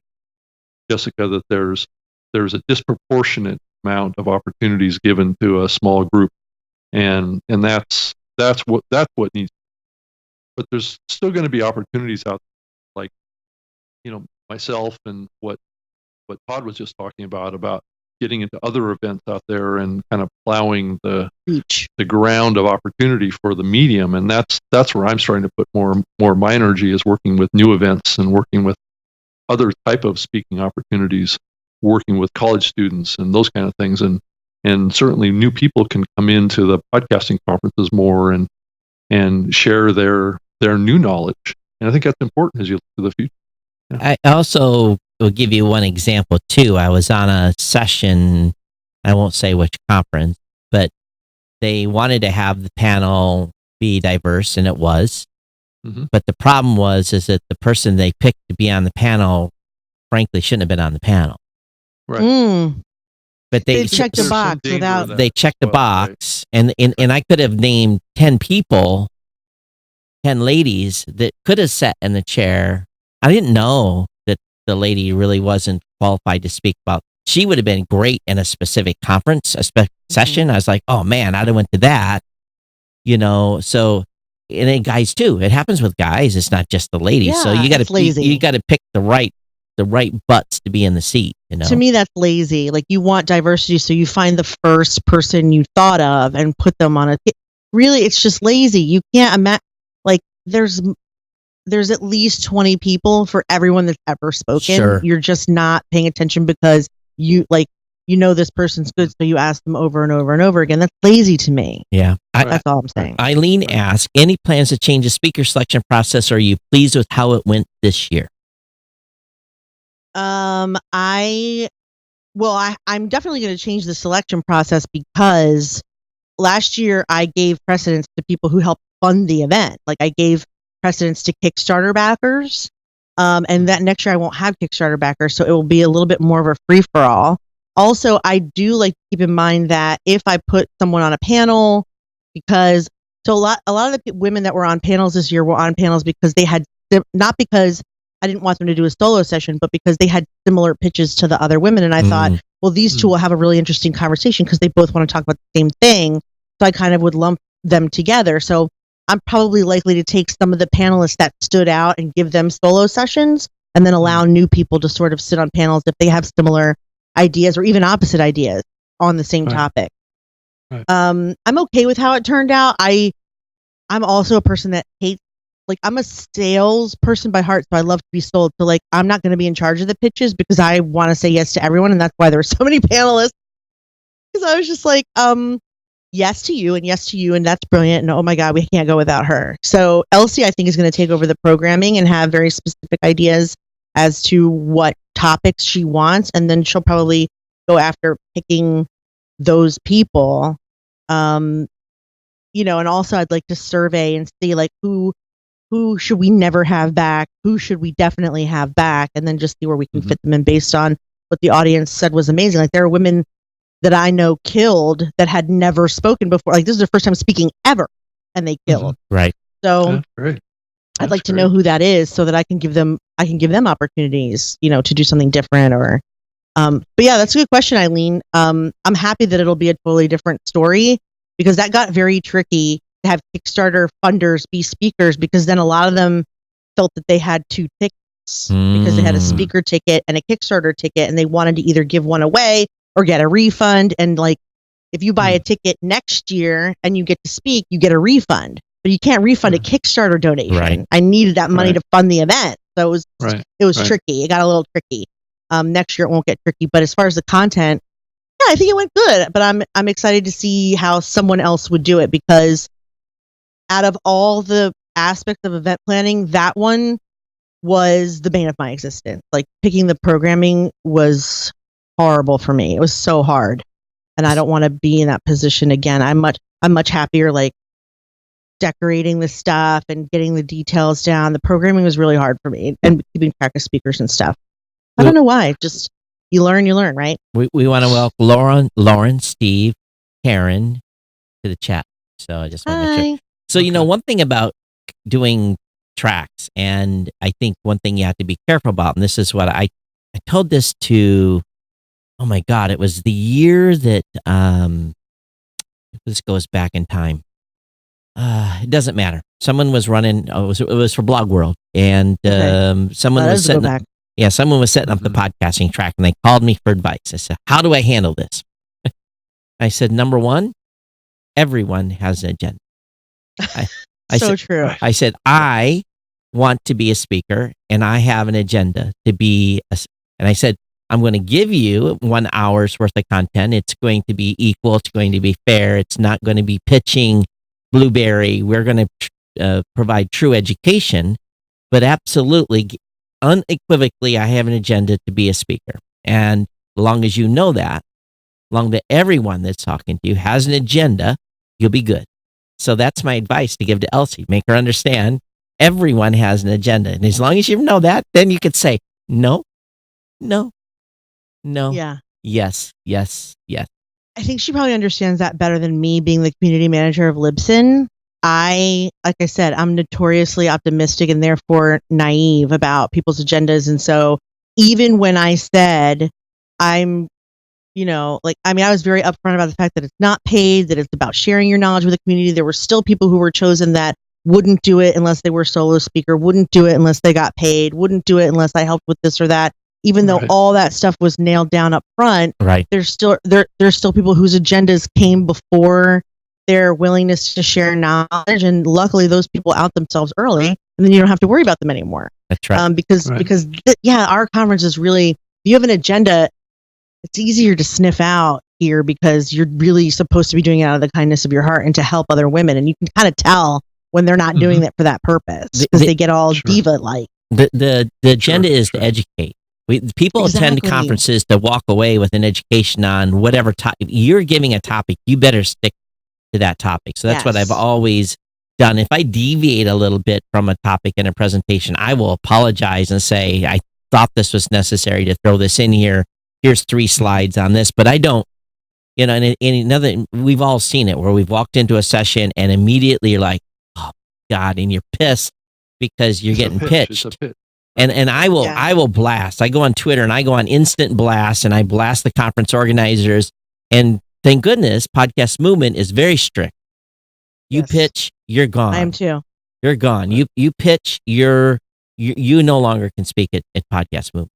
S2: Jessica, that there's a disproportionate amount of opportunities given to a small group, and that's what needs. But there's still going to be opportunities out there, like myself and what Todd was just talking about getting into other events out there and kind of plowing the ground of opportunity for the medium. And that's where I'm starting to put more of my energy, is working with new events and working with other type of speaking opportunities, working with college students and those kind of things. And certainly new people can come into the podcasting conferences more and share their new knowledge. And I think that's important as you look to the future.
S1: Yeah. I also will give you one example too. I was on a session, I won't say which conference, but they wanted to have the panel be diverse, and it was. Mm-hmm. But the problem is that the person they picked to be on the panel, frankly, shouldn't have been on the panel.
S2: Right.
S1: But they
S3: checked the box without.
S1: They checked the box, right. and I could have named 10 people, 10 ladies that could have sat in the chair. I didn't know that the lady really wasn't qualified to speak about. She would have been great in a specific conference, session. I was like, oh man, I'd have went to that, so, and then guys too. It happens with guys. It's not just the ladies.
S3: Yeah,
S1: so you got to pick the right butts to be in the seat.
S3: To me, that's lazy. Like, you want diversity, so you find the first person you thought of and put them on really, it's just lazy. You can't imagine, like, there's at least 20 people for everyone that's ever spoken.
S1: Sure.
S3: You're just not paying attention because this person's good, so you ask them over and over and over again. That's lazy to me.
S1: Yeah.
S3: That's all I'm saying.
S1: Eileen asked, any plans to change the speaker selection process? Or are you pleased with how it went this year?
S3: I'm definitely going to change the selection process, because last year I gave precedence to people who helped fund the event. Like, I gave precedence to Kickstarter backers. And that next year I won't have Kickstarter backers, so it will be a little bit more of a free-for-all. Also, I do like to keep in mind that if I put someone on a panel, because a lot of the women that were on panels this year were on panels because they had, not because I didn't want them to do a solo session, but because they had similar pitches to the other women. And I thought, well, these two will have a really interesting conversation because they both want to talk about the same thing. So I kind of would lump them together. So I'm probably likely to take some of the panelists that stood out and give them solo sessions, and then allow new people to sort of sit on panels if they have similar ideas or even opposite ideas on the same topic. Right. I'm okay with how it turned out. I'm also a person that hates, like, I'm a sales person by heart, so I love to be sold. So, like, I'm not going to be in charge of the pitches because I want to say yes to everyone, and that's why there were so many panelists. Because I was just like, yes to you, and that's brilliant, and oh my God, we can't go without her. So Elsie, I think, is going to take over the programming and have very specific ideas as to what topics she wants, and then she'll probably go after picking those people. And also I'd like to survey and see, like, who should we never have back, who should we definitely have back, and then just see where we can fit them in based on what the audience said was amazing. Like, there are women that I know killed that had never spoken before. Like, this is their first time speaking ever, and they killed.
S1: Right.
S3: So I'd like to know who that is, so that I can give them opportunities, to do something different. Or, but yeah, that's a good question, Eileen. I'm happy that it'll be a totally different story, because that got very tricky to have Kickstarter funders be speakers, because then a lot of them felt that they had two tickets because they had a speaker ticket and a Kickstarter ticket, and they wanted to either give one away or get a refund. And, like, if you buy a ticket next year and you get to speak, you get a refund, but you can't refund a Kickstarter donation. Right. I needed that money to fund the event. So it was tricky. It got a little tricky. Next year it won't get tricky, but as far as the content, yeah, I think it went good, but I'm excited to see how someone else would do it, because out of all the aspects of event planning, that one was the bane of my existence. Like, picking the programming was horrible for me. It was so hard, and I don't want to be in that position again. I'm much happier like decorating the stuff and getting the details down. The programming was really hard for me, and keeping track of speakers and stuff. I don't know why. Just you learn, right?
S1: We want to welcome Lauren, Steve, Karen to the chat. So I just want to make sure. So one thing about doing tracks, and I think one thing you have to be careful about, and this is what I told this to. Oh my God! It was the year that this goes back in time. It doesn't matter. Someone was running. It was for Blog World, and someone was setting up. Yeah, someone was setting up the podcasting track, and they called me for advice. I said, "How do I handle this?" I said, "Number one, everyone has an agenda."
S3: True.
S1: I said, "I want to be a speaker, and I have an agenda to be." And I said, "I'm going to give you 1 hour's worth of content. It's going to be equal. It's going to be fair. It's not going to be pitching Blueberry. We're going to provide true education, but absolutely, unequivocally, I have an agenda to be a speaker. And as long as you know that, long that everyone that's talking to you has an agenda, you'll be good." So that's my advice to give to Elsie. Make her understand everyone has an agenda. And as long as you know that, then you could say, no,
S3: Yeah.
S1: yes.
S3: I think she probably understands that better than me being the community manager of Libsyn. Like I said, I'm notoriously optimistic and therefore naive about people's agendas. And so even when I said I was very upfront about the fact that it's not paid, that it's about sharing your knowledge with the community. There were still people who were chosen that wouldn't do it unless they were a solo speaker, wouldn't do it unless they got paid, wouldn't do it unless I helped with this or that. Even though all that stuff was nailed down up front, there's still people whose agendas came before their willingness to share knowledge, and luckily those people out themselves early, and then you don't have to worry about them anymore.
S1: That's right.
S3: Because our conference is really, if you have an agenda, it's easier to sniff out here because you're really supposed to be doing it out of the kindness of your heart and to help other women, and you can kind of tell when they're not doing it for that purpose because they get all diva-like.
S1: The agenda is to educate. People attend conferences to walk away with an education on whatever topic. You're giving a topic, you better stick to that topic. So that's what I've always done. If I deviate a little bit from a topic in a presentation, I will apologize and say, I thought this was necessary to throw this in here. Here's 3 slides on this, but I don't, and another, we've all seen it where we've walked into a session and immediately you're like, oh God, and you're pissed because you're getting pitched. And I will blast. I go on Twitter and I go on instant blast and I blast the conference organizers. And thank goodness, Podcast Movement is very strict. You pitch, you're gone.
S3: I am too.
S1: You're gone. You pitch, you no longer can speak at Podcast Movement.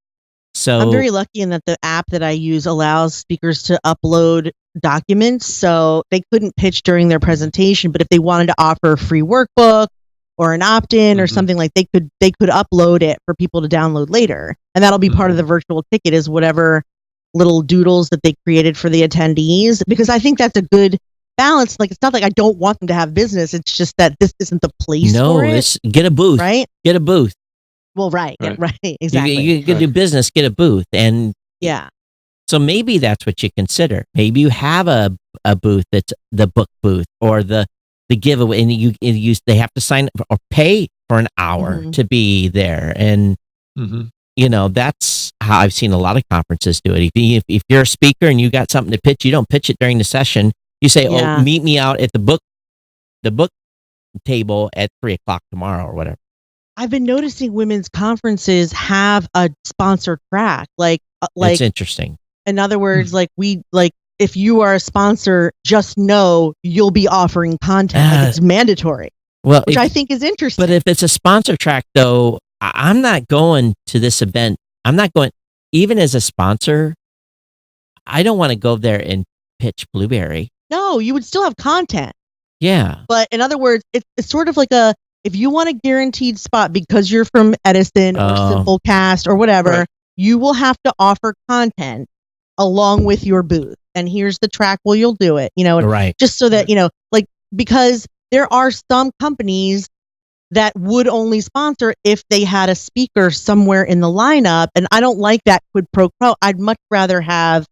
S1: So
S3: I'm very lucky in that the app that I use allows speakers to upload documents. So they couldn't pitch during their presentation, but if they wanted to offer a free workbook or an opt-in or something, like they could upload it for people to download later. And that'll be part of the virtual ticket, is whatever little doodles that they created for the attendees, because I think that's a good balance. Like, it's not like I don't want them to have business. It's just that this isn't the place for it.
S1: Get a booth.
S3: Right?
S1: Get a booth.
S3: Well, right. Exactly.
S1: You can do business, get a booth. And so maybe that's what you consider. Maybe you have a booth that's the book booth or the giveaway, and they have to sign or pay for an hour to be there. And, that's how I've seen a lot of conferences do it. If you're a speaker and you got something to pitch, you don't pitch it during the session. You say, meet me out at the book table at 3:00 tomorrow or whatever.
S3: I've been noticing women's conferences have a sponsor track. Like
S1: it's interesting.
S3: In other words, if you are a sponsor, just know you'll be offering content. It's mandatory.
S1: Well,
S3: which I think is interesting.
S1: But if it's a sponsor track, though, I'm not going to this event. I'm not going, even as a sponsor, I don't want to go there and pitch Blueberry.
S3: No, you would still have content.
S1: Yeah.
S3: But in other words, it's sort of like if you want a guaranteed spot because you're from Edison or Simplecast or whatever, you will have to offer content along with your booth. And here's the track. Well, you'll do it, just so that, because there are some companies that would only sponsor if they had a speaker somewhere in the lineup. And I don't like that quid pro quo. I'd much rather have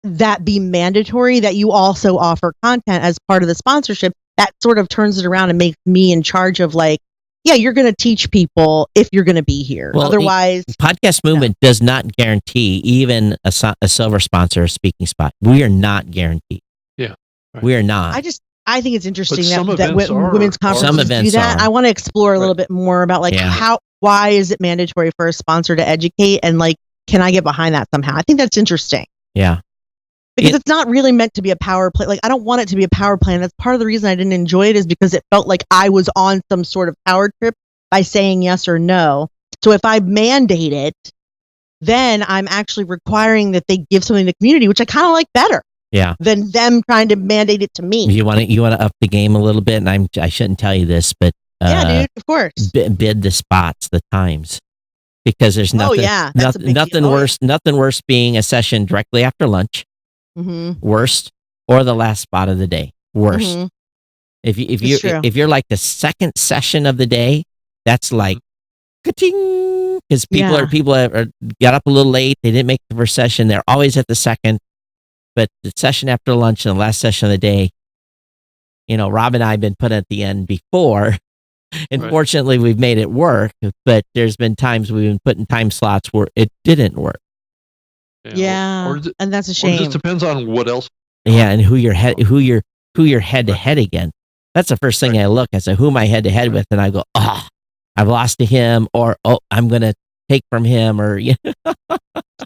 S3: that be mandatory, that you also offer content as part of the sponsorship. That sort of turns it around and makes me in charge of like, yeah, you're going to teach people if you're going to be here.
S1: Well,
S3: otherwise,
S1: podcast movement does not guarantee even a silver sponsor a speaking spot. We are not guaranteed.
S2: Yeah, right.
S1: We are not.
S3: I think it's interesting
S2: But
S3: that women's conferences do that. I want to explore a little bit more about like why is it mandatory for a sponsor to educate, and like, can I get behind that somehow? I think that's interesting.
S1: Yeah.
S3: Because it's not really meant to be a power play. Like, I don't want it to be a power play. And that's part of the reason I didn't enjoy it, is because it felt like I was on some sort of power trip by saying yes or no. So if I mandate it, then I'm actually requiring that they give something to the community, which I kind of like better.
S1: Yeah.
S3: Than them trying to mandate it to me.
S1: You want to up the game a little bit, and I shouldn't tell you this, but
S3: yeah, dude, of course.
S1: Bid the spots, the times, because there's nothing. Nothing worse being a session directly after lunch.
S3: Mm-hmm.
S1: Worst, or the last spot of the day. Worst. Mm-hmm. If you're like the second session of the day, that's like ka-ting, because people are got up a little late. They didn't make the first session. They're always at the second. But the session after lunch and the last session of the day, Rob and I have been put at the end before. And fortunately, we've made it work. But there's been times we've been put in time slots where it didn't work.
S3: Yeah, and that's a shame.
S2: It just depends on what else.
S1: Yeah, and who you're head to head against. That's the first thing I look. I say, who am I head to head with? And I go, I've lost to him, or I'm gonna take from him, or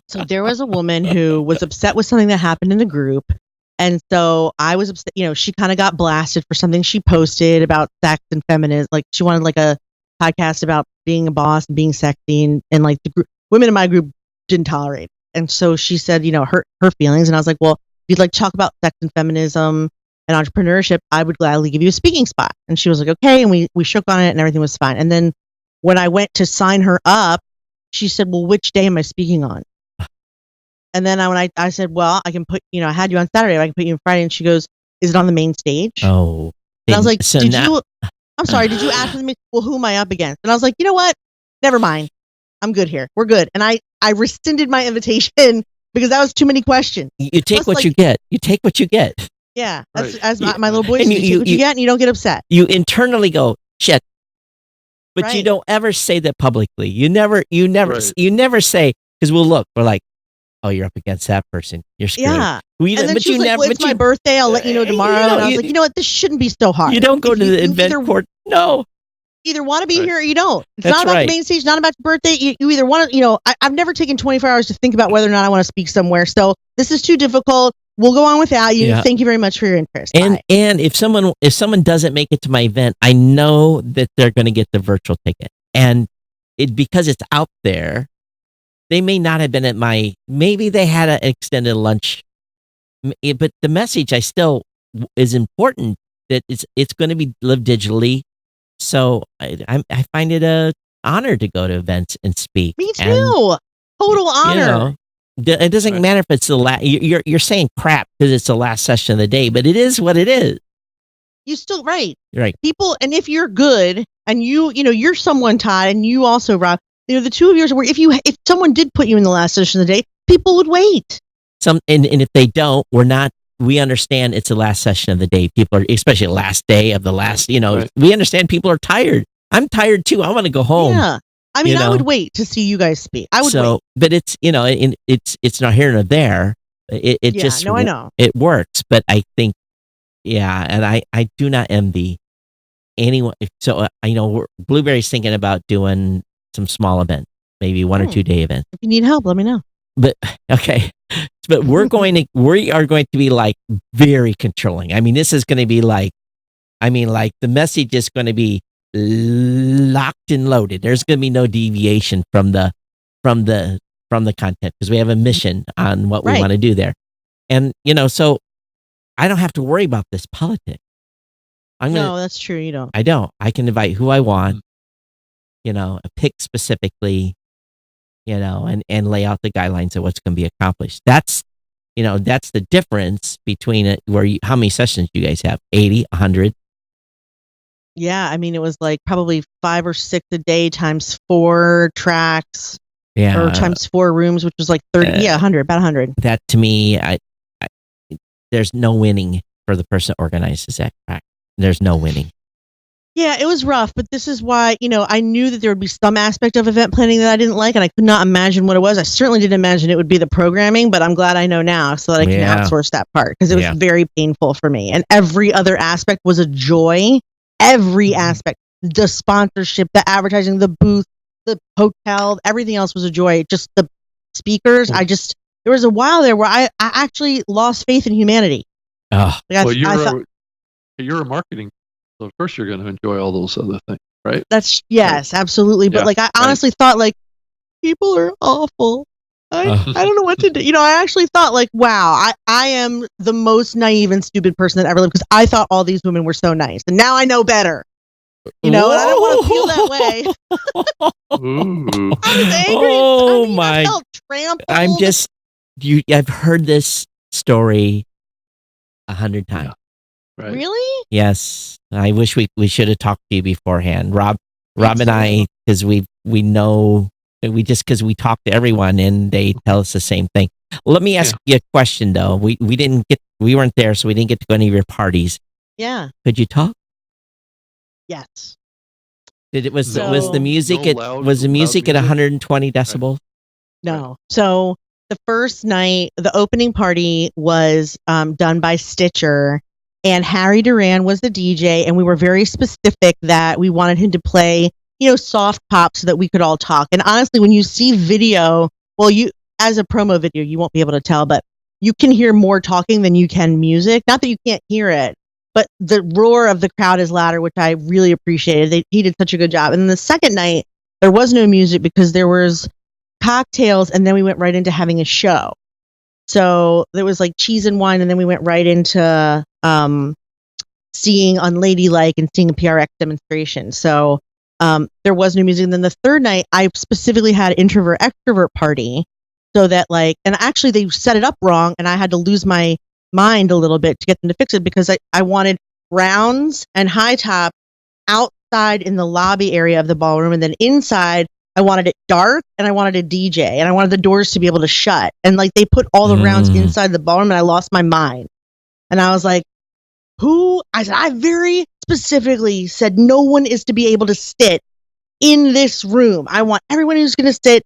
S3: So there was a woman who was upset with something that happened in the group, and so I was upset. She kind of got blasted for something she posted about sex and feminism. Like, she wanted like a podcast about being a boss and being sexy, and like the women in my group didn't tolerate it. And so she said, her feelings. And I was like, well, if you'd like to talk about sex and feminism and entrepreneurship, I would gladly give you a speaking spot. And she was like, okay. And we shook on it and everything was fine. And then when I went to sign her up, she said, well, which day am I speaking on? And then I said, well, I can put, I had you on Saturday, but I can put you on Friday. And she goes, is it on the main stage?
S1: Oh.
S3: And I was like, did you ask me, well, who am I up against? And I was like, you know what? Never mind. I'm good here. We're good. And I rescinded my invitation because that was too many questions.
S1: You take what you get. You take what you get.
S3: Yeah. That's as my little boy says, you take what you get and you don't get upset.
S1: You internally go, shit. But you don't ever say that publicly. You never say, because we're like, oh, you're up against that person. You're screwed.
S3: Yeah. And then she was like, well, it's my birthday. I'll let you know tomorrow. And I was like, you know what? This shouldn't be so hard.
S1: You don't go to the event court. No.
S3: Either want to be here or you don't. It's not about the main stage, not about your birthday. You either want to, I've never taken 24 hours to think about whether or not I want to speak somewhere. So this is too difficult. We'll go on without you. Yeah. Thank you very much for your interest.
S1: And if someone doesn't make it to my event, I know that they're going to get the virtual ticket. And because it's out there, they may not have been maybe they had an extended lunch, but the message is important, that it's going to be lived digitally. So I find it a honor to go to events and speak.
S3: Me too. Total honor.
S1: It doesn't matter if it's the last. You're saying crap because it's the last session of the day, but it is what it is.
S3: You still right.
S1: People,
S3: and if you're good and you're someone, Todd, and you also, Rob. The two of yours were. If someone did put you in the last session of the day, people would wait.
S1: And if they don't, we understand it's the last session of the day. People are, especially the last day of the last, we understand people are tired. I'm tired too. I want to go home.
S3: Yeah. I mean, I would wait to see you guys speak. I would wait.
S1: But it's, it's not here nor there. I know. It works. But I think, and I do not envy anyone. So, Blueberry's thinking about doing some small event, maybe 1 or 2 day event.
S3: If you need help, let me know.
S1: But okay. But we are going to be like very controlling. I mean, this is going to be like the message is going to be locked and loaded. There's going to be no deviation from the content, because we have a mission on what we want to do there. And, so I don't have to worry about this politics.
S3: No, that's true. You don't.
S1: I don't. I can invite who I want, pick specifically, and lay out the guidelines of what's going to be accomplished. That's the difference between it. How many sessions do you guys have? 80, 100?
S3: Yeah, I mean, it was like probably 5 or 6 a day times 4 tracks or
S1: Yeah,
S3: times 4 rooms, which was like 30, yeah, 100, about 100.
S1: that to me, I there's no winning for the person that organizes that track. There's no winning.
S3: Yeah, it was rough, but this is why, I knew that there would be some aspect of event planning that I didn't like, and I could not imagine what it was. I certainly didn't imagine it would be the programming, but I'm glad I know now so that I can
S1: Yeah.
S3: outsource that part because it was
S1: Yeah.
S3: very painful for me. And every other aspect was a joy. Every aspect, the sponsorship, the advertising, the booth, the hotel, everything else was a joy. Just the speakers, there was a while there where I actually lost faith in humanity.
S1: Oh,
S3: Like
S2: Well,
S3: I thought,
S2: you're a marketing, so of course you're going to enjoy all those other things, right?
S3: that's yes, absolutely. But
S2: Yeah,
S3: like I honestly thought like people are awful. I don't know what to do. I actually thought like, wow, I am the most naive and stupid person that ever lived because I thought all these women were so nice, and now I know better. And I don't want to feel that way.
S2: Ooh.
S3: I was angry.
S1: Oh,
S3: I
S1: my-
S3: felt trampled.
S1: I'm just I've heard this story 100 times.
S2: Right.
S3: Really?
S1: Yes, I wish we should have talked to you beforehand, Rob
S3: Thanks,
S1: and I, because we know because we talk to everyone and they tell us the same thing. Let me ask you a question though. We weren't there, so we didn't get to go to any of your parties.
S3: Yeah.
S1: Could you talk?
S3: Yes.
S1: Was
S3: So-
S1: the music
S2: No
S1: at
S2: loud-
S1: was the
S2: loud
S1: music at
S2: music?
S1: 120 decibels?
S3: No. So the first night, the opening party was done by Stitcher, and Harry Duran was the DJ, and we were very specific that we wanted him to play, soft pop so that we could all talk. And honestly, when you see video, well, as a promo video, you won't be able to tell, but you can hear more talking than you can music. Not that you can't hear it, but the roar of the crowd is louder, which I really appreciated. He did such a good job. And then the second night, there was no music because there was cocktails, and then we went right into having a show. So there was like cheese and wine, and then we went right into seeing Unladylike and seeing a PRX demonstration. So there was no music. And then the third night, I specifically had introvert extrovert party, so that and actually they set it up wrong, and I had to lose my mind a little bit to get them to fix it because I wanted rounds and high top outside in the lobby area of the ballroom, and then inside I wanted it dark, and I wanted a DJ, and I wanted the doors to be able to shut. And they put all the rounds inside the ballroom, and I lost my mind. And I was like, I very specifically said no one is to be able to sit in this room. I want everyone who's going to sit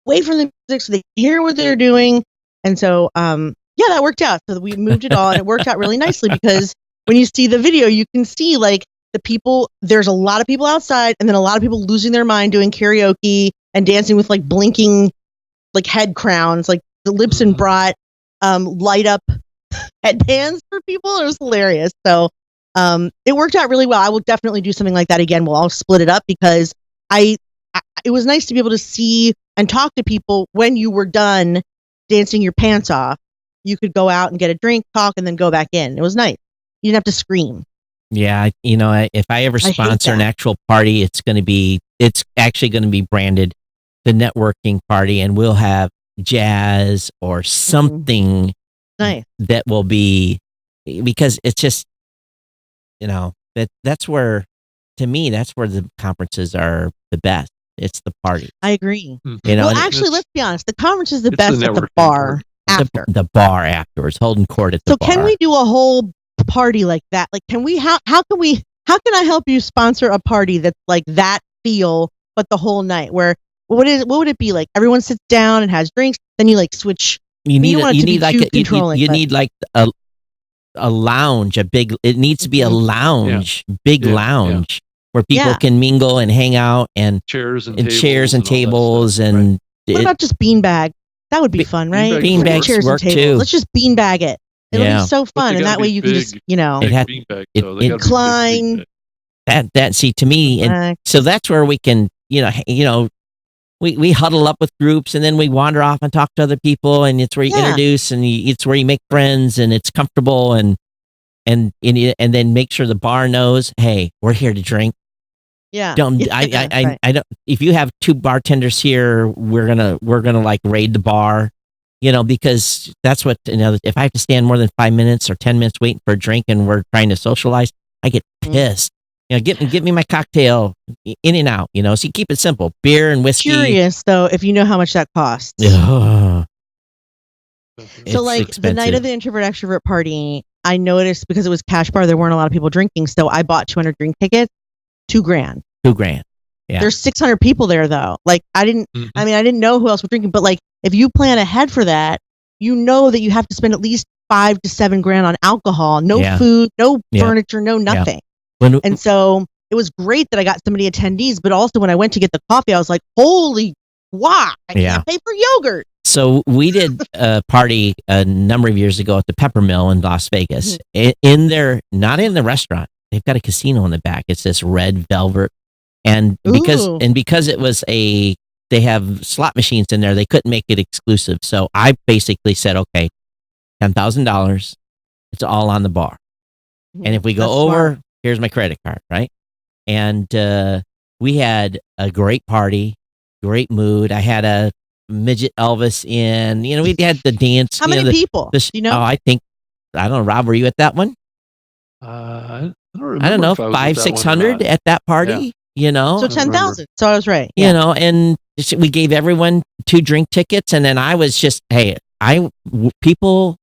S3: away from the music so they can hear what they're doing. And so, yeah, that worked out. So we moved it all, and it worked out really nicely because when you see the video, you can see the people, there's a lot of people outside, and then a lot of people losing their mind doing karaoke and dancing with blinking head crowns. The Libsyn brought light up headbands for people. It was hilarious. So it worked out really well. I will definitely do something like that again. We'll all split it up because it was nice to be able to see and talk to people when you were done dancing your pants off. You could go out and get a drink, talk, and then go back in. It was nice. You didn't have to scream.
S1: Yeah, if I ever
S3: I hate
S1: sponsor an
S3: that.
S1: actual party, it's actually going to be branded the networking party, and we'll have jazz or something
S3: Nice.
S1: that will be, because it's just, that's where, to me, that's where the conferences are the best. It's the party.
S3: I agree.
S1: Well,
S3: Well, actually, let's be honest. The conference is the
S2: it's
S3: best
S2: the
S3: at the
S2: networking
S3: bar
S2: part.
S3: after.
S1: the bar afterwards, holding court at the
S3: So
S1: bar.
S3: can we do a whole party like that? Can I help you sponsor a party that's like that feel, but the whole night where, what would it be like? Everyone sits down and has drinks, then you switch.
S1: You need
S3: don't want it to be too
S1: you
S3: controlling, but-
S1: need a lounge, it needs to be a lounge, big
S2: Yeah,
S1: lounge where people
S3: Yeah.
S1: can mingle and hang out and
S2: Chairs and
S1: chairs and
S2: all that
S1: tables
S2: stuff,
S1: and
S3: What about just beanbag? That would be fun, right?
S2: beanbags
S3: Chairs and
S1: work
S3: tables.
S1: too.
S3: Let's just beanbag it. It'll
S1: Yeah.
S3: be so
S2: But
S3: fun,
S2: they
S3: and
S2: gotta
S3: that way
S2: be
S3: you can just,
S2: big.
S1: It
S2: Big
S1: had-
S2: beanbag,
S1: it-
S2: though. They
S1: it-
S2: gotta be big
S3: Klein.
S2: beanbag.
S1: that see to me, and so that's where we can we huddle up with groups, and then we wander off and talk to other people, and it's where you
S3: Yeah.
S1: introduce, and it's where you make friends, and it's comfortable, and then make sure the bar knows, hey, we're here to drink.
S3: Yeah.
S1: Don't
S3: Right.
S1: I don't, if you have two bartenders here, we're gonna raid the bar, because that's what, if I have to stand more than 5 minutes or 10 minutes waiting for a drink and we're trying to socialize, I get pissed. get me my cocktail in and out. So you keep it simple: beer and whiskey.
S3: Curious though, if you know how much that costs.
S1: Ugh.
S3: So like
S1: expensive.
S3: the night of the introvert extrovert party, I noticed because it was cash bar, there weren't a lot of people drinking, so I bought 200 drink tickets, $2,000.
S1: $2,000. Yeah.
S3: There's 600 people there though. Like I didn't know who else was drinking, but like if you plan ahead for that, you know that you have to spend at least $5,000 to $7,000 on alcohol, no food, no furniture, no nothing. And so it was great that I got so many attendees, but also when I went to get the coffee, I was like, holy wow, I can't pay for yogurt.
S1: So we did a party a number of years ago at the Pepper Mill in Las Vegas. In their, not in the restaurant, they've got a casino in the back. It's this red velvet, and because it was they have slot machines in there, they couldn't make it exclusive. So I basically said, okay, $10,000, it's all on the bar, and if we go over, here's my credit card, right? And we had a great party, great mood. I had a midget Elvis in. We had the dance.
S3: How many people?
S1: Oh, I don't know. Rob, were you at that one?
S2: I don't remember.
S1: I don't know, 500-600 at that party.
S3: So 10,000. So I was right.
S1: And we gave everyone 2 drink tickets, and then I was just, hey, people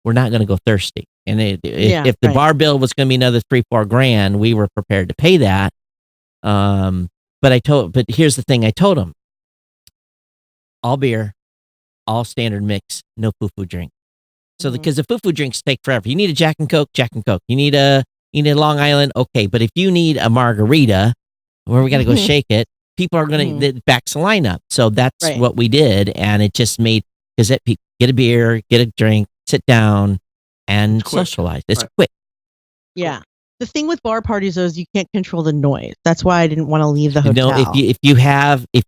S1: were not going to go thirsty, and if the bar bill was going to be another $3,000-4,000, we were prepared to pay that. But here's the thing: I told them, all beer, all standard mix, no foo-foo drink. So because the foo-foo drinks take forever. You need a Jack and Coke. You need a Long Island, okay. But if you need a margarita, where we got to go shake it, people are going to backs the lineup. So that's what we did, and it just made get a beer, get a drink, sit down, and socialize. It's quick.
S3: Yeah. The thing with bar parties though is you can't control the noise. That's why I didn't want to leave the hotel.
S1: If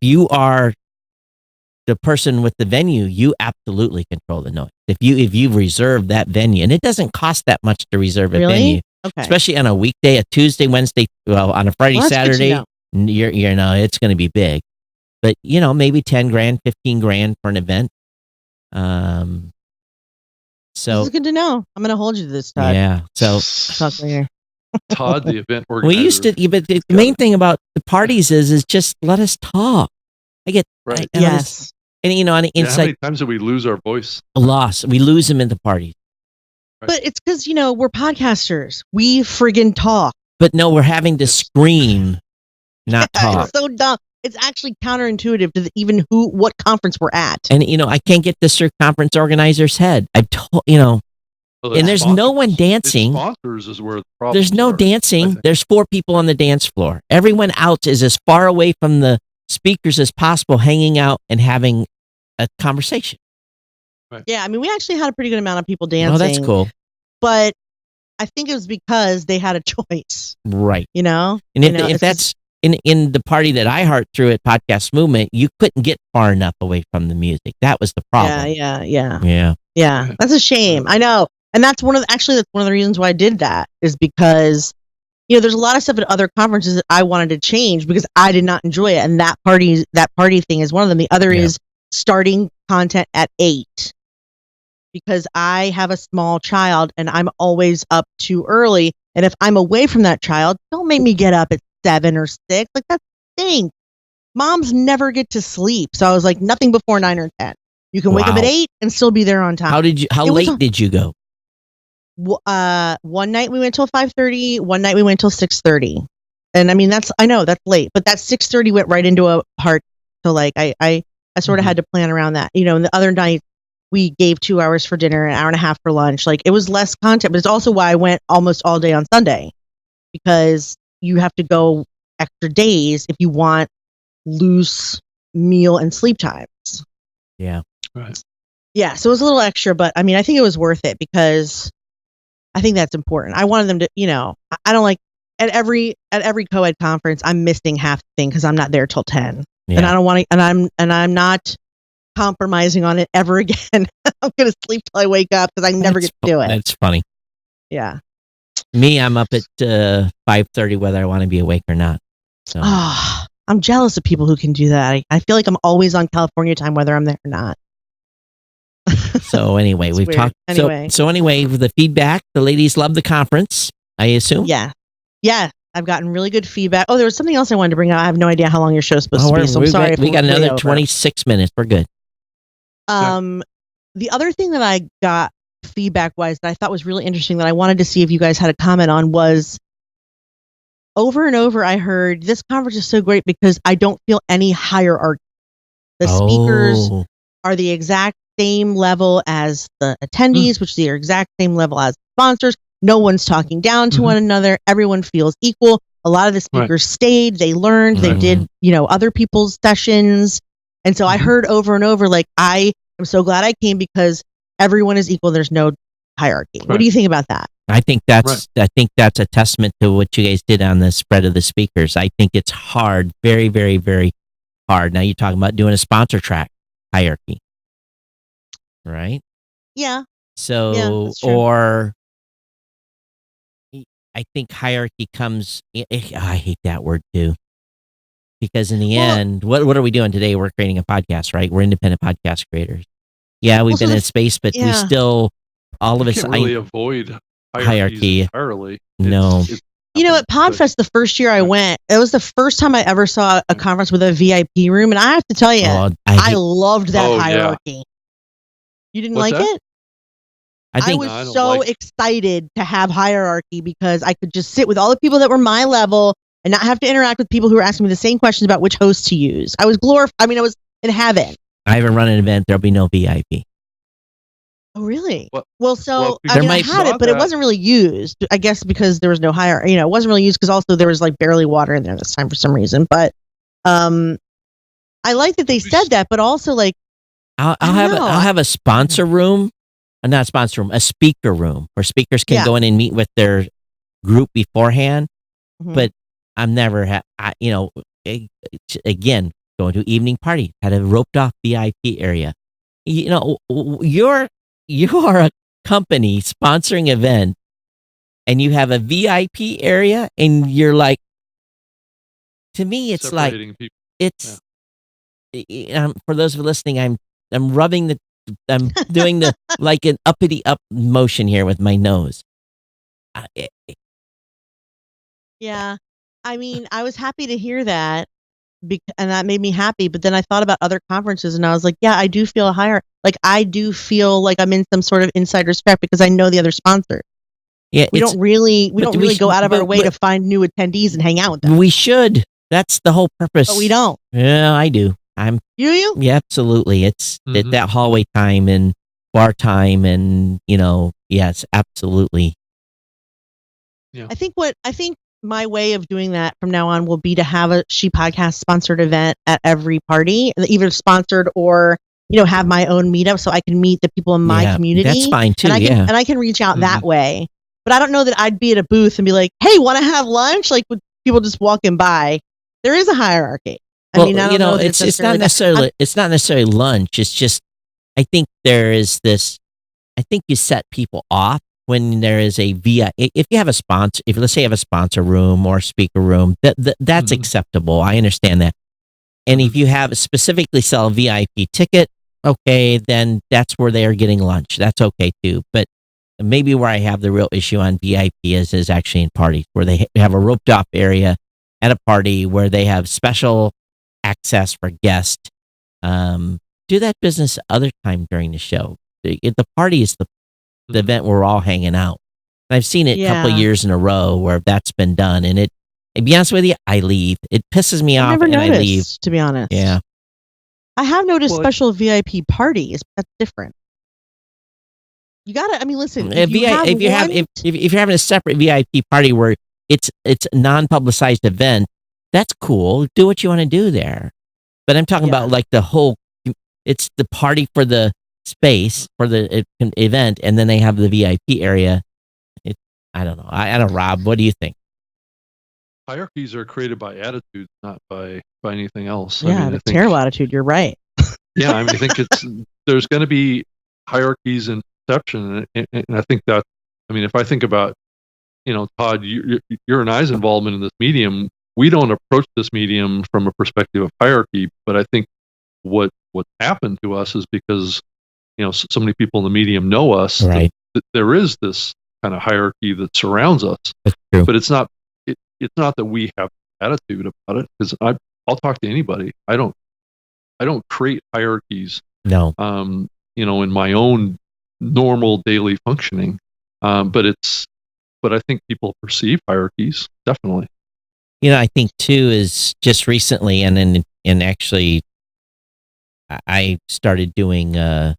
S1: you are the person with the venue, you absolutely control the noise. If you reserve that venue, and it doesn't cost that much to reserve a venue, especially on a weekday, a Tuesday, Wednesday, on a Friday, Saturday, it's going to be big. But maybe $10,000, $15,000 for an event. So
S3: this is good to know. I'm going to hold you to this, Todd.
S1: Yeah. So
S3: talk later.
S2: Todd, the event organizer.
S1: But the main thing about the parties is just let us talk. I get
S3: yes.
S1: And on the inside,
S2: how many times do we lose our voice?
S1: A loss. We lose them in the parties.
S3: But it's because we're podcasters. We friggin' talk.
S1: But no, we're having to scream, not talk.
S3: It's so dumb. It's actually counterintuitive to even what conference we're at.
S1: And I can't get this through conference organizer's head. I've told and there's no one dancing.
S2: Sponsors is where the problem.
S1: There's no dancing. There's 4 people on the dance floor. Everyone else is as far away from the speakers as possible, hanging out and having a conversation.
S2: Right.
S3: Yeah, I mean, we actually had a pretty good amount of people dancing.
S1: Oh, that's cool.
S3: But I think it was because they had a choice.
S1: Right.
S3: And
S1: if that's in the party that I heart through at Podcast Movement, you couldn't get far enough away from the music. That was the problem.
S3: Yeah. That's a shame. I know. And that's one of the reasons why I did that, is because there's a lot of stuff at other conferences that I wanted to change because I did not enjoy it. And that party thing is one of them. The other is starting content at 8, because I have a small child and I'm always up too early. And if I'm away from that child, don't make me get up at 7 or 6. Like, that stinks. Moms never get to sleep. So I was like, nothing before 9 or 10. You can wake up at 8 and still be there on time.
S1: How late did you go?
S3: One night we went till 5:30. One night we went till 6:30. And I mean, I know that's late, but that 6:30 went right into a part. So like, I sort of had to plan around that, and the other night we gave 2 hours for dinner, an hour and a half for lunch. Like, it was less content, but it's also why I went almost all day on Sunday, because you have to go extra days if you want loose meal and sleep times.
S1: Yeah.
S2: Right.
S3: Yeah. So it was a little extra, but I mean, I think it was worth it because I think that's important. I wanted them to, I don't like at every co-ed conference, I'm missing half the thing because I'm not there till 10. And I don't want to, and I'm not compromising on it ever again. I'm going to sleep till I wake up because I never get to do it.
S1: That's funny.
S3: Yeah.
S1: Me, I'm up at 5:30 whether I want to be awake or not. So.
S3: I'm jealous of people who can do that. I feel like I'm always on California time whether I'm there or not.
S1: So anyway, we've talked. So anyway, with the feedback, the ladies love the conference, I assume.
S3: Yeah. Yeah. I've gotten really good feedback. Oh, there was something else I wanted to bring up. I have no idea how long your show's supposed to be, so I'm sorry if
S1: we got
S3: we're way
S1: another
S3: over.
S1: 26 minutes. We're good.
S3: The other thing that I got feedback-wise that I thought was really interesting that I wanted to see if you guys had a comment on was over and over I heard, this conference is so great because I don't feel any hierarchy. The speakers are the exact same level as the attendees, which is the exact same level as sponsors. No one's talking down to one another. Everyone feels equal. A lot of the speakers stayed, they learned, they did, other people's sessions. And so I heard over and over, like, I am so glad I came because everyone is equal. There's no hierarchy. What do you think about that?
S1: I think that's a testament to what you guys did on the spread of the speakers. I think it's hard, very, very, very hard. Now you're talking about doing a sponsor track hierarchy, right?
S3: Yeah.
S1: So, or I think hierarchy comes. I hate that word too, because in the end, what are we doing today? We're creating a podcast, right? We're independent podcast creators. Yeah, we've been in space, but we still, all of us,
S2: can't really avoid
S1: hierarchy
S2: entirely.
S1: No.
S3: At PodFest, the first year I went, it was the first time I ever saw a conference with a VIP room, and I have to tell you, I loved that hierarchy. Yeah. You didn't like it? I was so excited to have hierarchy because I could just sit with all the people that were my level and not have to interact with people who were asking me the same questions about which host to use. I was I was in heaven.
S1: I haven't run an event. There'll be no VIP.
S3: Oh, really?
S2: Well,
S3: I had it, but it wasn't really used. I guess because there was no hierarchy. It wasn't really used because also there was like barely water in there this time for some reason. But I like that they said that, but also like
S1: I'll have a sponsor room. Not a sponsor room, a speaker room where speakers can go in and meet with their group beforehand. But I'm never again, going to evening party, had a roped off VIP area. You are a company sponsoring event and you have a VIP area and you're like, to me, it's separating like, people. For those of you listening, I'm rubbing I'm doing the like an uppity up motion here with my nose.
S3: Yeah, I mean, I was happy to hear that, and that made me happy. But then I thought about other conferences, and I was like, yeah, I do feel I do feel like I'm in some sort of insider scrap because I know the other sponsor. Yeah, we don't really go out of our way to find new attendees and hang out with them.
S1: We should. That's the whole purpose.
S3: But we don't.
S1: Yeah, I do.
S3: You?
S1: Yeah, absolutely. It's that hallway time and bar time and, yes, absolutely.
S2: Yeah.
S3: I think my way of doing that from now on will be to have a She Podcast sponsored event at every party, either sponsored or, have my own meetup so I can meet the people in my community.
S1: That's fine too,
S3: and I can reach out that way. But I don't know that I'd be at a booth and be like, hey, want to have lunch? Like with people just walking by. There is a hierarchy. I mean, I don't know
S1: it's not necessarily lunch. It's just, I think there is this, I think you set people off when there is a VIP. If you have a sponsor, let's say you have a sponsor room or speaker room, that's acceptable. I understand that. And if you have specifically sell a VIP ticket, okay, then that's where they are getting lunch. That's okay too. But maybe where I have the real issue on VIP is actually in parties where they have a roped off area at a party where they have special access for guests. Do that business other time during the show. The party is the event where we're all hanging out. And I've seen it a couple of years in a row where that's been done. And to be honest with you, I leave. It pisses me off and I leave.
S3: To be honest.
S1: Yeah.
S3: I have noticed special VIP parties. That's different. You gotta, listen, if you're
S1: having a separate VIP party where it's a non-publicized event, that's cool. Do what you want to do there. But I'm talking about like it's the party for the space for the event, and then they have the VIP area. I don't know. I don't know, Rob, what do you think?
S2: Hierarchies are created by attitudes, not by anything else.
S3: Yeah, the terrible attitude. You're right.
S2: Yeah, I think there's going to be hierarchies in perception, and I think that, if I think about, Todd, your and I's involvement in this medium, we don't approach this medium from a perspective of hierarchy, but I think what's happened to us is because, so many people in the medium know us,
S1: right,
S2: that there is this kind of hierarchy that surrounds us.
S1: That's true.
S2: But it's not, it's not that we have attitude about it, because I'll talk to anybody. I don't create hierarchies.
S1: No.
S2: In my own normal daily functioning. But I think people perceive hierarchies, definitely.
S1: I think too is just recently, and actually, I started doing. I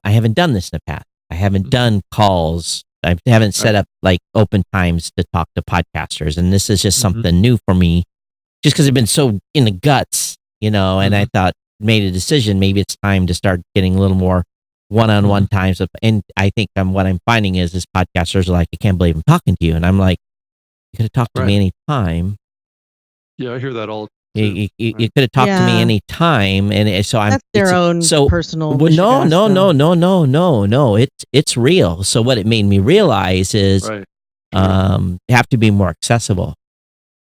S1: haven't done this in the past. I haven't done calls. I haven't set up like open times to talk to podcasters, and this is just something new for me. Just because I've been so in the guts, and I thought made a decision. Maybe it's time to start getting a little more one-on-one times. And I think what I'm finding is podcasters are like, I can't believe I'm talking to you, and I'm like, you could have talked to me anytime.
S2: Yeah, I hear that all.
S1: You could have talked to me any time, and so
S3: that's their own personal.
S1: Well, no. It's real. So what it made me realize is, have to be more accessible.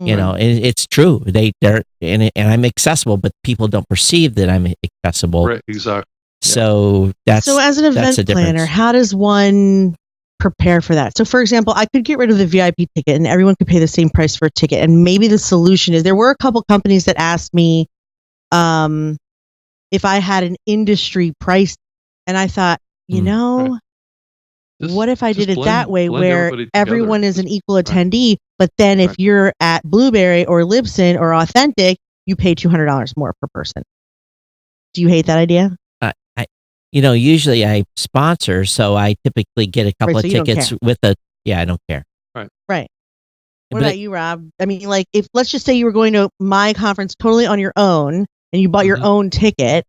S1: And it's true. They're and I'm accessible, but people don't perceive that I'm accessible.
S2: Right. Exactly.
S1: So
S3: so as an event planner, how does one prepare for that? So for example, I could get rid of the VIP ticket and everyone could pay the same price for a ticket. And maybe the solution is, there were a couple companies that asked me if I had an industry price. And I thought, what if I did it that way, where everyone is an equal attendee, but then if you're at Blueberry or Libsyn or Authentic, you pay $200 more per person. Do you hate that idea?
S1: Usually I sponsor, so I typically get a couple of tickets with I don't care.
S3: Right. What about you, Rob? I mean, like, if let's just say you were going to my conference totally on your own and you bought your own ticket,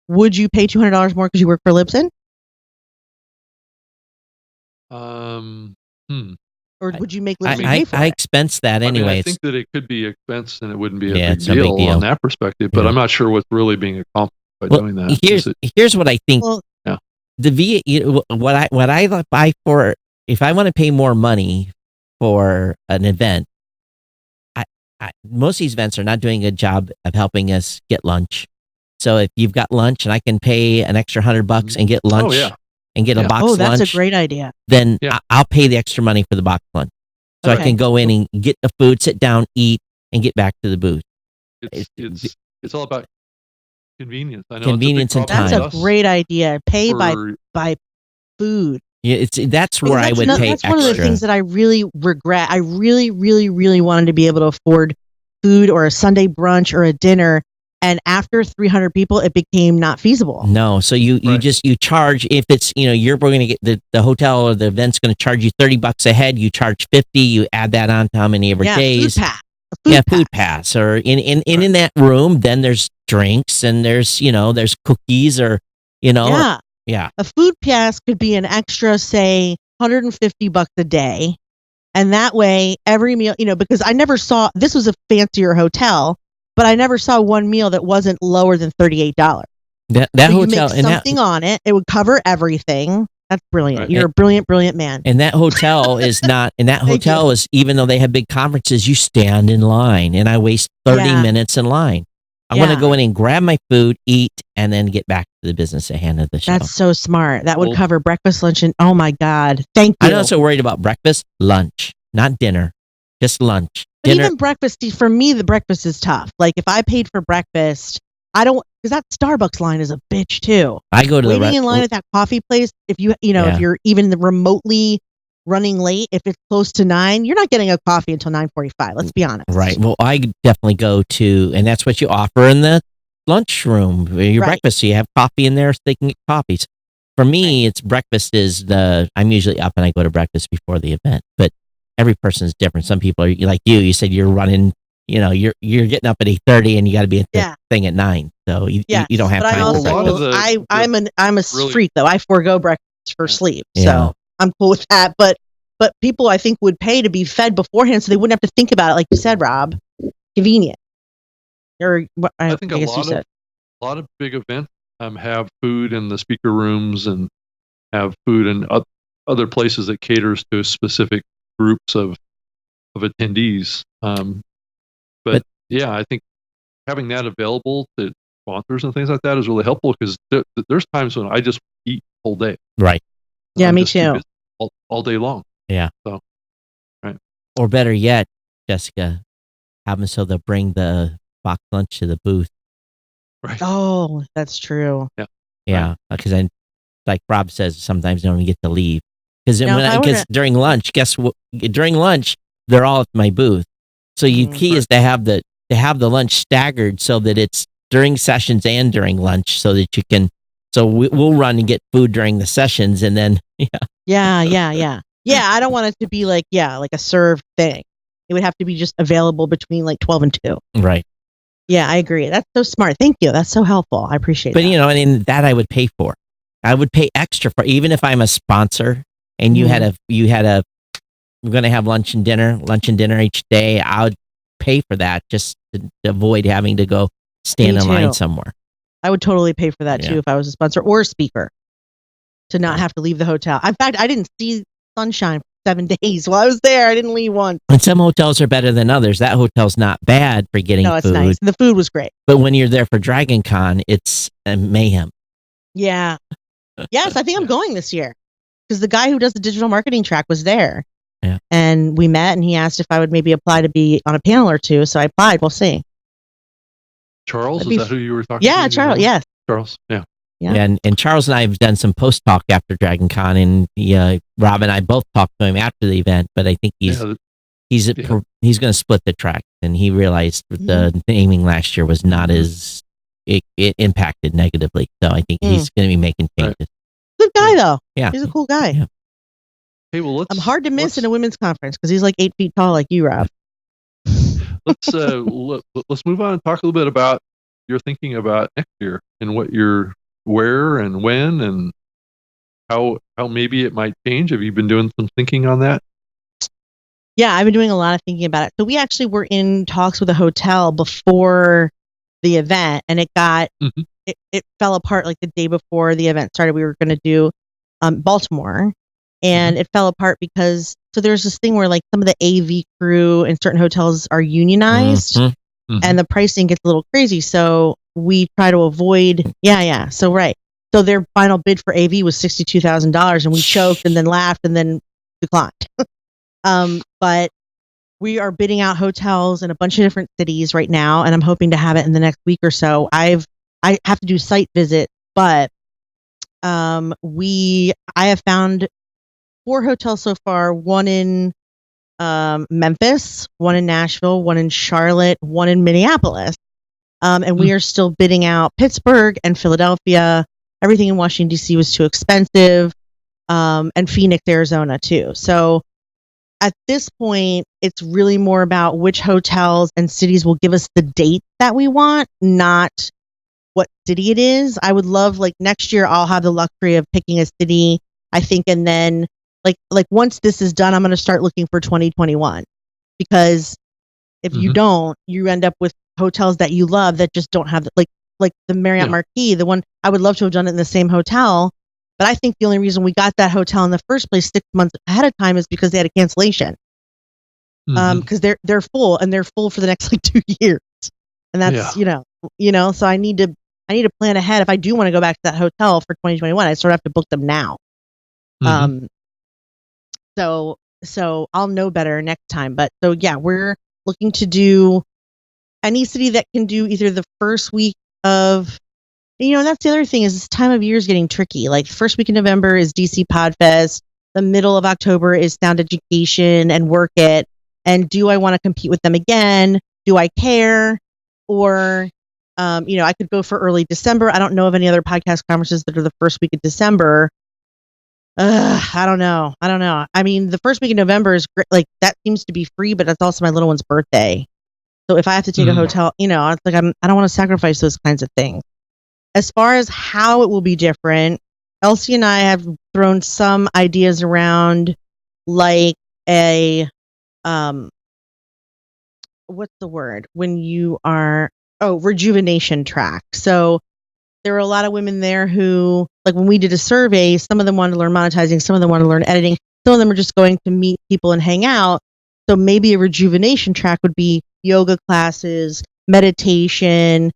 S3: would you pay $200 more because you work for Libsyn? Or would you make Libsyn pay for it?
S1: I expense that anyway.
S2: I think that it could be expense and it wouldn't be a big deal on that perspective, but I'm not sure what's really being accomplished by doing that.
S1: Here's what I think. What I buy for, if I want to pay more money for an event, most of these events are not doing a good job of helping us get lunch. So if you've got lunch and I can pay an extra $100 and get lunch and get a box lunch.
S3: Oh, that's a great idea.
S1: Then I'll pay the extra money for the box lunch. So I can go in and get the food, sit down, eat, and get back to the booth.
S2: It's all about convenience. I know
S1: convenience and time.
S3: That's a great idea. Pay by food.
S1: Yeah, that's where I would pay
S3: That's
S1: extra.
S3: One of the things that I really regret. I really, really, really wanted to be able to afford food or a Sunday brunch or a dinner. And after 300 people, it became not feasible.
S1: No, so you charge, if it's, you're going to get the hotel or the event's going to charge you $30 a head, you charge 50, you add that on to how many of your days. Food pass. Or in that room, then there's drinks and there's cookies or,
S3: A food pass could be an extra, say, $150 a day. And that way, every meal, because I never saw, this was a fancier hotel, but I never saw one meal that wasn't lower than $38.
S1: That
S3: so
S1: hotel,
S3: you make something on it, it would cover everything. That's brilliant. You're a brilliant, brilliant man.
S1: And that hotel is not, and that hotel is, even though they have big conferences, you stand in line, and I waste 30 minutes in line. I want to go in and grab my food, eat, and then get back to the business at hand of the show.
S3: That's so smart. That would cover breakfast, lunch, and oh my God. Thank you.
S1: I'm not so worried about breakfast, lunch, not dinner, just lunch.
S3: But even breakfast, for me, the breakfast is tough. Like if I paid for breakfast, I don't, because that Starbucks line is a bitch too.
S1: I go to
S3: waiting in line at that coffee place. If if you're even remotely running late, if it's close to 9, you're not getting a coffee until 9:45. Let's be honest.
S1: Right. Well, I definitely go to, and that's what you offer in the lunchroom. Your breakfast, so you have coffee in there, so they can get coffees. For me, it's breakfast is I'm usually up and I go to breakfast before the event, but every person is different. Some people are like you. You said you're running. You're getting up at 8:30 and you got to be at the thing at 9. So you don't have time.
S3: I'm a freak though. I forego breakfast for sleep. So I'm cool with that. But people I think would pay to be fed beforehand, so they wouldn't have to think about it. Like you said, Rob, convenient. Or
S2: I think a lot of big events have food in the speaker rooms and have food in other places that caters to specific groups of attendees. But I think having that available to sponsors and things like that is really helpful, because there's times when I just eat all day.
S1: Right.
S3: Yeah, me too.
S2: All day long.
S1: Yeah.
S2: So, right.
S1: Or better yet, Jessica, have them so they'll bring the box lunch to the booth.
S2: Right.
S3: Oh, that's true.
S1: Yeah, because I, like Rob says, sometimes they don't even get to leave. Because
S3: Now, if I were to-
S1: during lunch, guess what? During lunch, they're all at my booth. So key is to have the lunch staggered so that it's during sessions and during lunch, so that you can. So we'll run and get food during the sessions, and then
S3: Yeah. I don't want it to be like a served thing. It would have to be just available between like 12 and 2.
S1: right.
S3: Yeah, I agree. That's so smart. Thank you. That's so helpful. I appreciate
S1: But
S3: that.
S1: and that I would pay for. I would pay extra for, even if I'm a sponsor and you had we're going to have lunch and dinner each day. I would pay for that just to avoid having to go stand
S3: Me
S1: in line
S3: too.
S1: somewhere.
S3: I would totally pay for that
S1: Yeah.
S3: too if I was a sponsor or a speaker, to not have to leave the hotel. In fact, I didn't see sunshine for 7 days while I was there. I didn't leave once.
S1: And some hotels are better than others. That hotel's not bad for getting
S3: No, it's
S1: food.
S3: nice. The food was great.
S1: But when you're there for Dragon Con, it's a mayhem.
S3: Yeah. Yes, I think I'm going this year because the guy who does the digital marketing track was there.
S1: Yeah.
S3: And we met and he asked if I would maybe apply to be on a panel or two. So I applied. We'll see.
S2: Charles, is that who you were talking to?
S3: Yeah, Charles. Yes.
S2: Charles. Yeah.
S3: Yeah.
S1: And Charles and I have done some post talk after Dragon Con, and Rob and I both talked to him after the event. But I think he's going to split the track, and he realized the naming last year was not as it impacted negatively. So I think he's going to be making changes.
S2: Right.
S3: Good guy though.
S1: Yeah,
S3: he's a cool guy.
S1: Yeah.
S2: Hey, well,
S3: I'm hard to miss in a women's conference because he's like 8 feet tall, like you, Rob.
S2: Let's move on and talk a little bit about your thinking about next year and where and when and how maybe it might change. Have you been doing some thinking on that?
S3: Yeah, I've been doing a lot of thinking about it. So we actually were in talks with a hotel before the event, and it fell apart like the day before the event started. We were going to do Baltimore, and it fell apart because there's this thing where like some of the AV crew in certain hotels are unionized, and the pricing gets a little crazy. So we try to avoid. Yeah. So So their final bid for AV was $62,000, and we choked and then laughed and then declined. But we are bidding out hotels in a bunch of different cities right now, and I'm hoping to have it in the next week or so. I have to do site visit, but I have found 4 hotels so far, one in Memphis, one in Nashville, one in Charlotte, one in Minneapolis. And we are still bidding out Pittsburgh and Philadelphia. Everything in Washington, D.C. was too expensive, and Phoenix, Arizona, too. So at this point, it's really more about which hotels and cities will give us the date that we want, not what city it is. I would love, like, next year, I'll have the luxury of picking a city, I think, and then, like once this is done, I'm going to start looking for 2021. Because if you don't, you end up with hotels that you love that just don't have, like the Marriott Marquis, the one I would love to have done it in the same hotel. But I think the only reason we got that hotel in the first place 6 months ahead of time is because they had a cancellation. Because they're full, and they're full for the next like 2 years, and that's So I need to plan ahead. If I do want to go back to that hotel for 2021, I sort of have to book them now. So I'll know better next time. But so yeah, we're looking to do any city that can do either the first week of. And that's the other thing is this time of year is getting tricky. Like first week in November is DC Podfest. The middle of October is Sound Education and Work It. And do I want to compete with them again? Do I care? Or, I could go for early December. I don't know of any other podcast conferences that are the first week of December. I don't know. I mean, the first week in November is great. Like that seems to be free, but that's also my little one's birthday. So if I have to take a hotel, it's like I don't want to sacrifice those kinds of things. As far as how it will be different, Elsie and I have thrown some ideas around, like a, what's the word? When you are, rejuvenation track. So there were a lot of women there who, like when we did a survey, some of them wanted to learn monetizing, some of them wanted to learn editing, some of them are just going to meet people and hang out. So maybe a rejuvenation track would be yoga classes, meditation,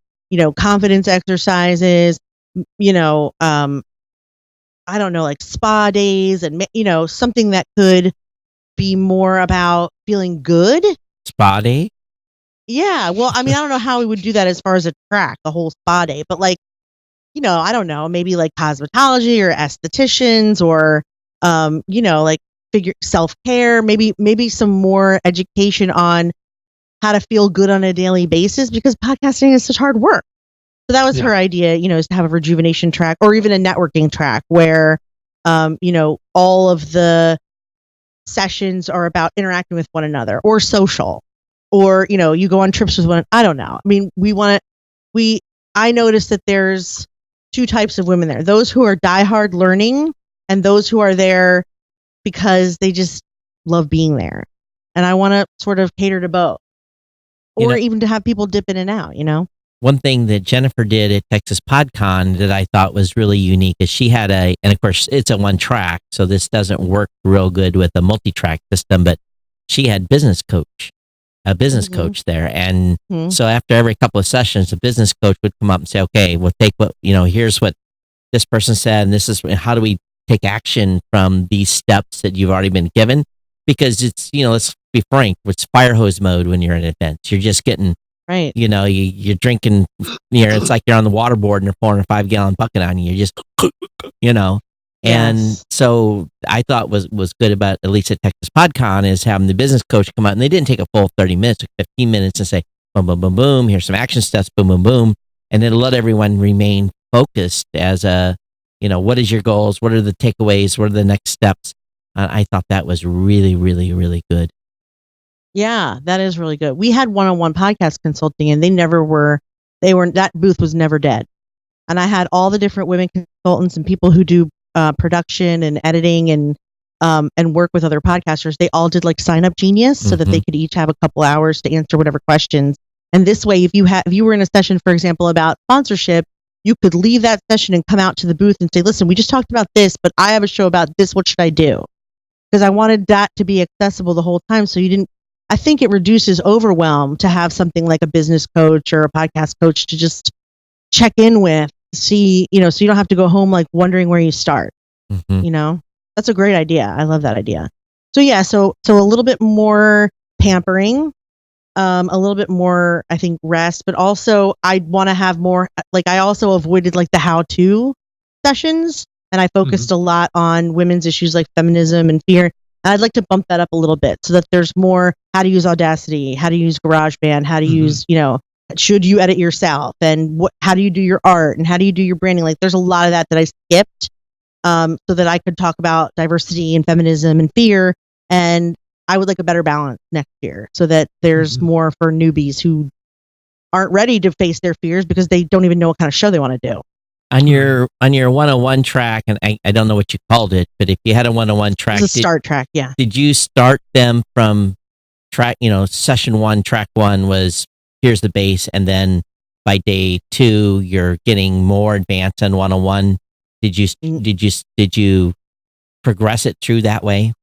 S3: confidence exercises, I don't know, like spa days and, something that could be more about feeling good
S1: Spa day?
S3: Yeah. Well, I mean, I don't know how we would do that as far as a track, the whole spa day, but like, I don't know, maybe like cosmetology or estheticians or, like figure self-care, maybe some more education on how to feel good on a daily basis because podcasting is such hard work. So that was
S2: Yeah.
S3: her idea, is to have a rejuvenation track or even a networking track where, all of the sessions are about interacting with one another or social or, you go on trips with one. I don't know. I mean, I noticed that there's two types of women there, those who are diehard learning and those who are there because they just love being there. And I want to sort of cater to both or even to have people dip in and out,
S1: One thing that Jennifer did at Texas PodCon that I thought was really unique is she had and of course it's a one track, so this doesn't work real good with a multi-track system, but she had a business coach there. And so after every couple of sessions, the business coach would come up and say, okay, we'll take here's what this person said, and this is how do we take action from these steps that you've already been given? Because it's, let's be frank, it's fire hose mode when you're in events. You're just getting,
S3: right.
S1: You're drinking, it's like you're on the water board and they're pouring a 5-gallon bucket on you. You're just, And
S3: Yes.
S1: so I thought was good about, at least at Texas PodCon, is having the business coach come out, and they didn't take a full 30 minutes, like 15 minutes, and say, boom, boom, boom, boom, here's some action steps, boom, boom, boom. And then let everyone remain focused as what is your goals? What are the takeaways? What are the next steps? I thought that was really, really, really good.
S3: Yeah, that is really good. We had one-on-one podcast consulting and that booth was never dead. And I had all the different women consultants and people who do production and editing and work with other podcasters. They all did like Sign Up Genius so that they could each have a couple hours to answer whatever questions. And this way, if you were in a session, for example, about sponsorship, you could leave that session and come out to the booth and say, listen, we just talked about this, but I have a show about this. What should I do? Because I wanted that to be accessible the whole time. So I think it reduces overwhelm to have something like a business coach or a podcast coach to just check in with, see, so you don't have to go home like wondering where you start. That's a great idea. I love that idea. So yeah, so a little bit more pampering, a little bit more, I think, rest, but also I want to have more, like I also avoided like the how-to sessions and I focused a lot on women's issues like feminism and fear. And I'd like to bump that up a little bit so that there's more how to use Audacity, how to use GarageBand, how to use, should you edit yourself and how do you do your art and how do you do your branding? Like there's a lot of that I skipped so that I could talk about diversity and feminism and fear. And I would like a better balance next year so that there's more for newbies who aren't ready to face their fears because they don't even know what kind of show they want to do.
S1: On your 101 track, and I don't know what you called it, but if you had a 101 track,
S3: it's a start track, yeah.
S1: Did you start them from track, session 1, track 1 was here's the base, and then by day 2 you're getting more advanced on 101? Did you progress it through that way?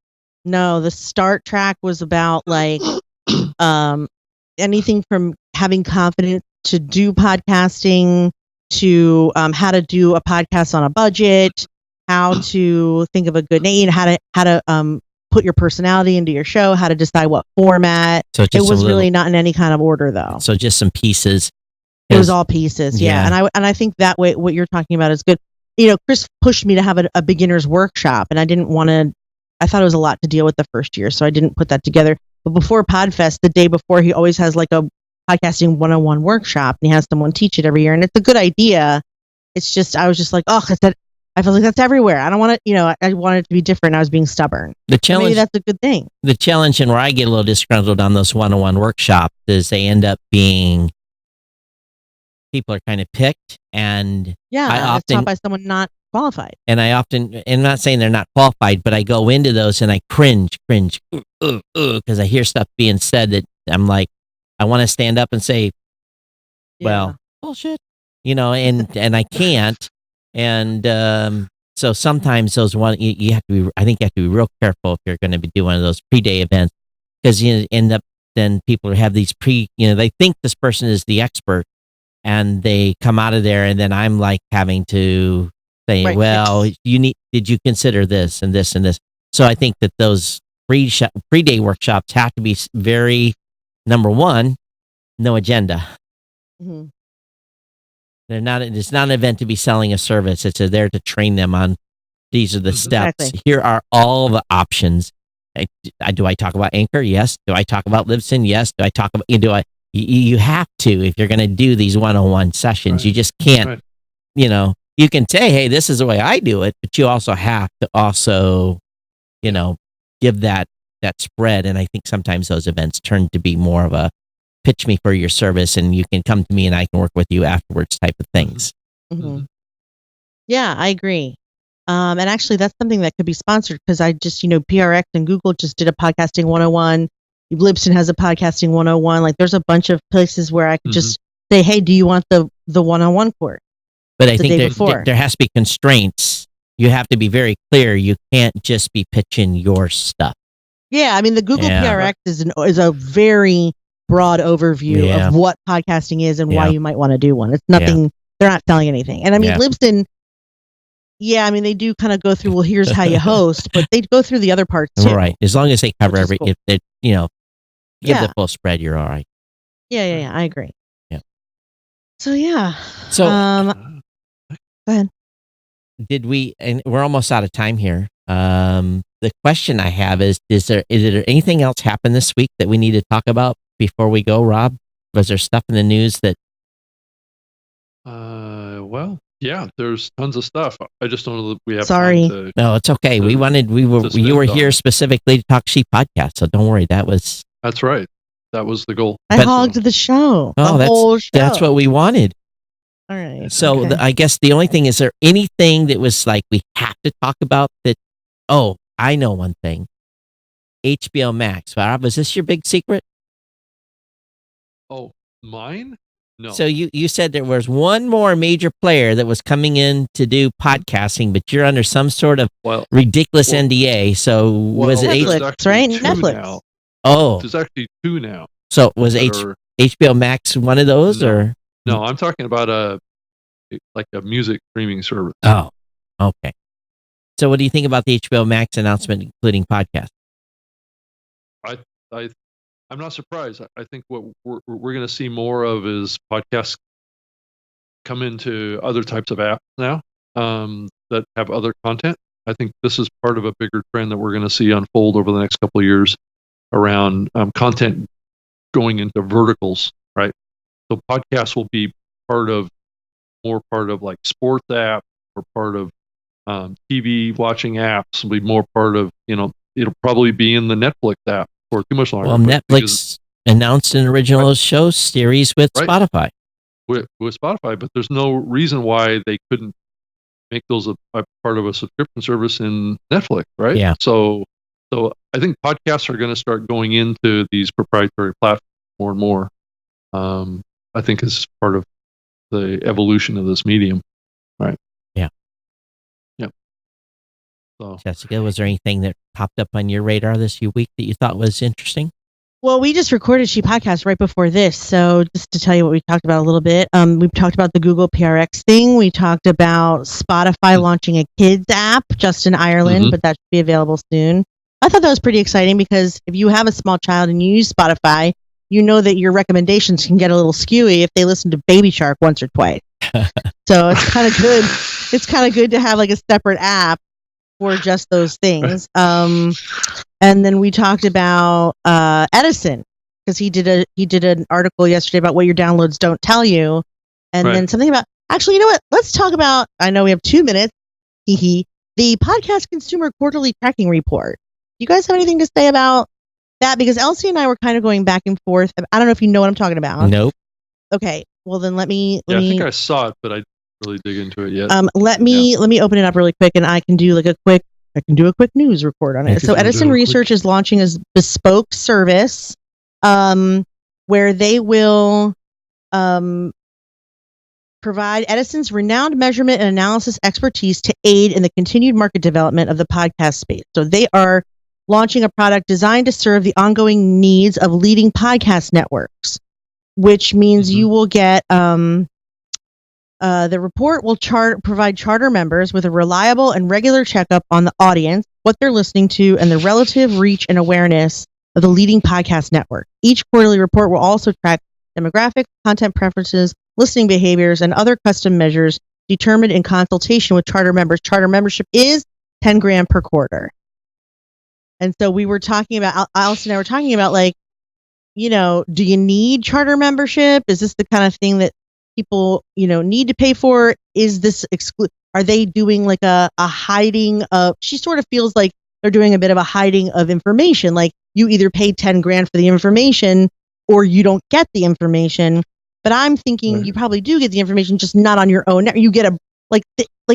S3: No, the start track was about like anything from having confidence to do podcasting to how to do a podcast on a budget, how to think of a good name, how to put your personality into your show, how to decide what format.
S1: So
S3: it was really not in any kind of order though.
S1: So just some pieces.
S3: It was all pieces, yeah. And I think that way what you're talking about is good. Chris pushed me to have a beginner's workshop, and I didn't want to. I thought it was a lot to deal with the first year, so I didn't put that together. But before PodFest, the day before, he always has like a podcasting 101 workshop, and he has someone teach it every year, and it's a good idea. It's just I was just like, oh, I feel like that's everywhere. I don't want to, I wanted it to be different. I was being stubborn.
S1: The challenge,
S3: maybe that's a good thing.
S1: The challenge, and where I get a little disgruntled on those 101 workshops, is they end up being people are kind of picked, and
S3: it's taught by someone not qualified.
S1: And I'm not saying they're not qualified, but I go into those and I cringe, because I hear stuff being said that I'm like, I want to stand up and say, well, bullshit, and I can't. And so sometimes those you have to be, I think you have to be real careful if you're going to be doing one of those pre-day events, because you end up, then people have these they think this person is the expert, and they come out of there, and then I'm like having to say, right, well, did you consider this and this and this? So I think that those pre-day workshops have to be very number one, no agenda.
S3: Mhm.
S1: It's not an event to be selling a service. It's there to train them on these are the steps.
S3: Exactly.
S1: Here are all the options. Do I talk about Anchor? Yes. Do I talk about Libsyn? Yes. Do I talk about you have to if you're going to do these one-on-one sessions.
S2: Right.
S1: You just can't,
S2: Right.
S1: You can say, hey, this is the way I do it, but you also have to also, give that spread. And I think sometimes those events turn to be more of a pitch me for your service and you can come to me and I can work with you afterwards type of things.
S3: Mhm. Yeah, I agree. And actually, that's something that could be sponsored because I just, PRX and Google just did a podcasting 101. Libsyn has a podcasting 101. Like, there's a bunch of places where I could just say, hey, do you want the one-on-one course?
S1: But I
S3: the
S1: think
S3: day before.
S1: there has to be constraints. You have to be very clear. You can't just be pitching your stuff.
S3: Yeah, I mean, the Google PRX is a very broad overview of what podcasting is and why you might want to do one. It's nothing. They're not selling anything. And I mean, Libsyn. Yeah, I mean, they do kind of go through, well, here's how you host, but they go through the other parts too.
S1: Right. As long as they cover
S3: cool.
S1: if they, give the full spread, you're all right.
S3: Yeah, I agree.
S1: Yeah.
S3: So, yeah.
S1: So,
S3: go ahead.
S1: And we're almost out of time here. The question I have is there anything else happen this week that we need to talk about before we go, Rob? Was there stuff in the news that?
S2: Well, yeah, there's tons of stuff. I just don't know that we have
S3: Sorry.
S2: time to.
S1: No, it's okay. You were here specifically to talk sheep podcast, so don't worry.
S2: That's right. That was the goal.
S3: I hogged the show. The whole show.
S1: That's what we wanted.
S3: All right.
S1: So I guess the only thing is there anything that was like we have to talk about that? Oh, I know one thing. HBO Max. Rob, was this your big secret?
S2: Oh, mine? No.
S1: So you said there was one more major player that was coming in to do podcasting, but you're under some sort of ridiculous NDA. So was it
S3: Netflix, right? Netflix.
S2: Now.
S1: Oh.
S2: There's actually two now.
S1: So was HBO Max one of those or?
S2: No, I'm talking about a music streaming service.
S1: Oh, okay. So what do you think about the HBO Max announcement, including podcasts?
S2: I'm not surprised. I think what we're going to see more of is podcasts come into other types of apps now that have other content. I think this is part of a bigger trend that we're going to see unfold over the next couple of years around content going into verticals, right? So podcasts will be more part of like sports apps or part of TV watching apps. Will be more part of, it'll probably be in the Netflix app for too much longer.
S1: Well, Netflix announced an original show series with Spotify.
S2: With Spotify, but there's no reason why they couldn't make those a part of a subscription service in Netflix, right?
S1: Yeah.
S2: So I think podcasts are going to start going into these proprietary platforms more and more. I think is part of the evolution of this medium, right?
S1: Yeah.
S2: Yeah. So,
S1: Jessica, was there anything that popped up on your radar this week that you thought was interesting?
S3: Well, we just recorded She Podcast right before this, so just to tell you what we talked about a little bit, we've talked about the Google PRX thing. We talked about Spotify launching a kids app just in Ireland, but that should be available soon. I thought that was pretty exciting because if you have a small child and you use Spotify, you know that your recommendations can get a little skewy if they listen to Baby Shark once or twice. So it's kind of good. It's kind of good to have like a separate app for just those things. And then we talked about Edison because he did an article yesterday about what your downloads don't tell you, and then something about actually, you know what? Let's talk about. I know we have 2 minutes. The Podcast Consumer Quarterly Tracking Report. Do you guys have anything to say about that? Because Elsie and I were kind of going back and forth. I don't know if you know what I'm talking about.
S1: Nope.
S3: Okay. Well, then let me.
S2: I think I saw it, but I didn't really dig into it yet.
S3: Let me open it up really quick, and I can do a quick news report on it. So Edison Research is launching a bespoke service where they will provide Edison's renowned measurement and analysis expertise to aid in the continued market development of the podcast space. So they are launching a product designed to serve the ongoing needs of leading podcast networks, which means you will get the report will provide charter members with a reliable and regular checkup on the audience, what they're listening to, and the relative reach and awareness of the leading podcast network. Each quarterly report will also track demographics, content preferences, listening behaviors, and other custom measures determined in consultation with charter members. Charter membership is $10,000 per quarter. And so we were talking about, Allison and I were talking about, like, do you need charter membership? Is this the kind of thing that people, need to pay for? Is this are they doing like a hiding of, she sort of feels like they're doing a bit of a hiding of information. Like, you either pay $10,000 for the information or you don't get the information. But I'm thinking you probably do get the information, just not on your own. You get like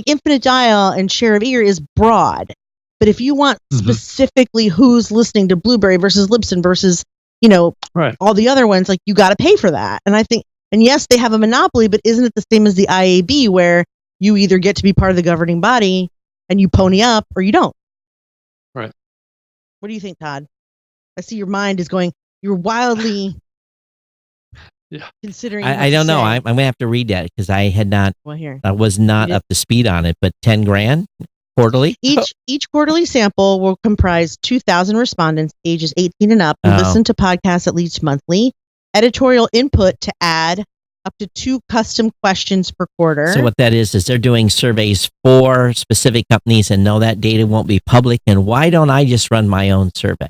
S3: Infinite Dial and Share of Ear is broad. But if you want specifically who's listening to Blueberry versus Libsyn versus, all the other ones, like, you got to pay for that. And I think, and yes, they have a monopoly, but isn't it the same as the IAB, where you either get to be part of the governing body and you pony up or you don't?
S2: Right.
S3: What do you think, Todd? I see your mind is going, you're wildly considering.
S1: I don't know. I'm going to have to read that because I had not,
S3: here.
S1: I was not up to speed on it, but $10,000 quarterly?
S3: Each quarterly sample will comprise 2,000 respondents ages 18 and up who listen to podcasts at least monthly. Editorial input to add up to 2 custom questions per quarter.
S1: So what that is they're doing surveys for specific companies, and no, that data won't be public. And why don't I just run my own survey?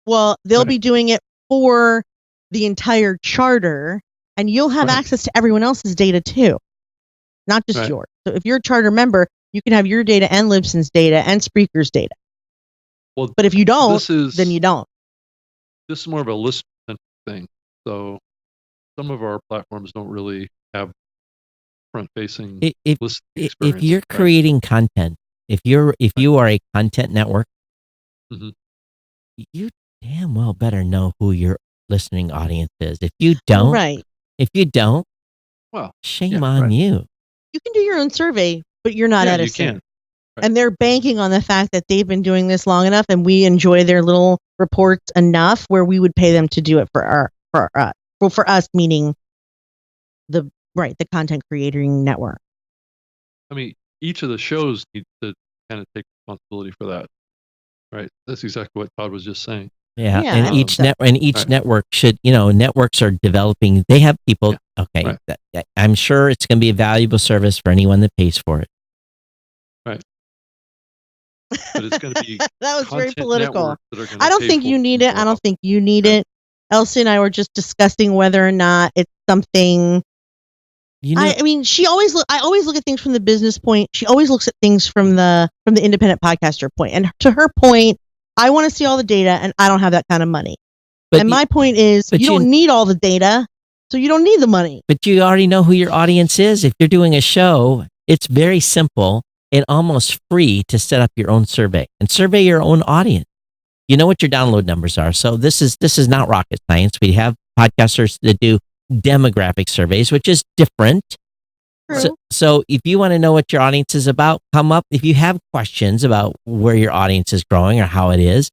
S3: Well, they'll be doing it for the entire charter, and you'll have access to everyone else's data too, not just yours. So if you're a charter member, you can have your data and Libsyn's data and Spreaker's data.
S2: Well,
S3: but if you don't, then you don't.
S2: This is more of a list-centric thing. So some of our platforms don't really have front-facing list experience.
S1: If you're creating content, if you are a content network, you damn well better know who your listening audience is. If you don't,
S2: well,
S1: shame on you.
S3: You can do your own survey, but you're not Edison.
S2: You can. Right.
S3: And they're banking on the fact that they've been doing this long enough, and we enjoy their little reports enough where we would pay them to do it for us, meaning the content creating network.
S2: I mean, each of the shows need to kind of take responsibility for that. Right. That's exactly what Todd was just saying.
S1: Yeah. And each network should, networks are developing. They have people. Yeah. Okay. Right. I'm sure it's going to be a valuable service for anyone that pays for it.
S2: Right. But it's going to be
S3: that was very political. I don't think you need it. I don't think you need it. Elsie and I were just discussing whether or not it's something. I mean, I always look at things from the business point. She always looks at things from the independent podcaster point. And to her point, I want to see all the data, and I don't have that kind of money. And my point is, you don't need all the data, so you don't need the money.
S1: But you already know who your audience is. If you're doing a show, it's very simple and almost free to set up your own survey and survey your own audience. You know what your download numbers are. So this is not rocket science. We have podcasters that do demographic surveys, which is different. So if you want to know what your audience is about, come up. If you have questions about where your audience is growing or how it is,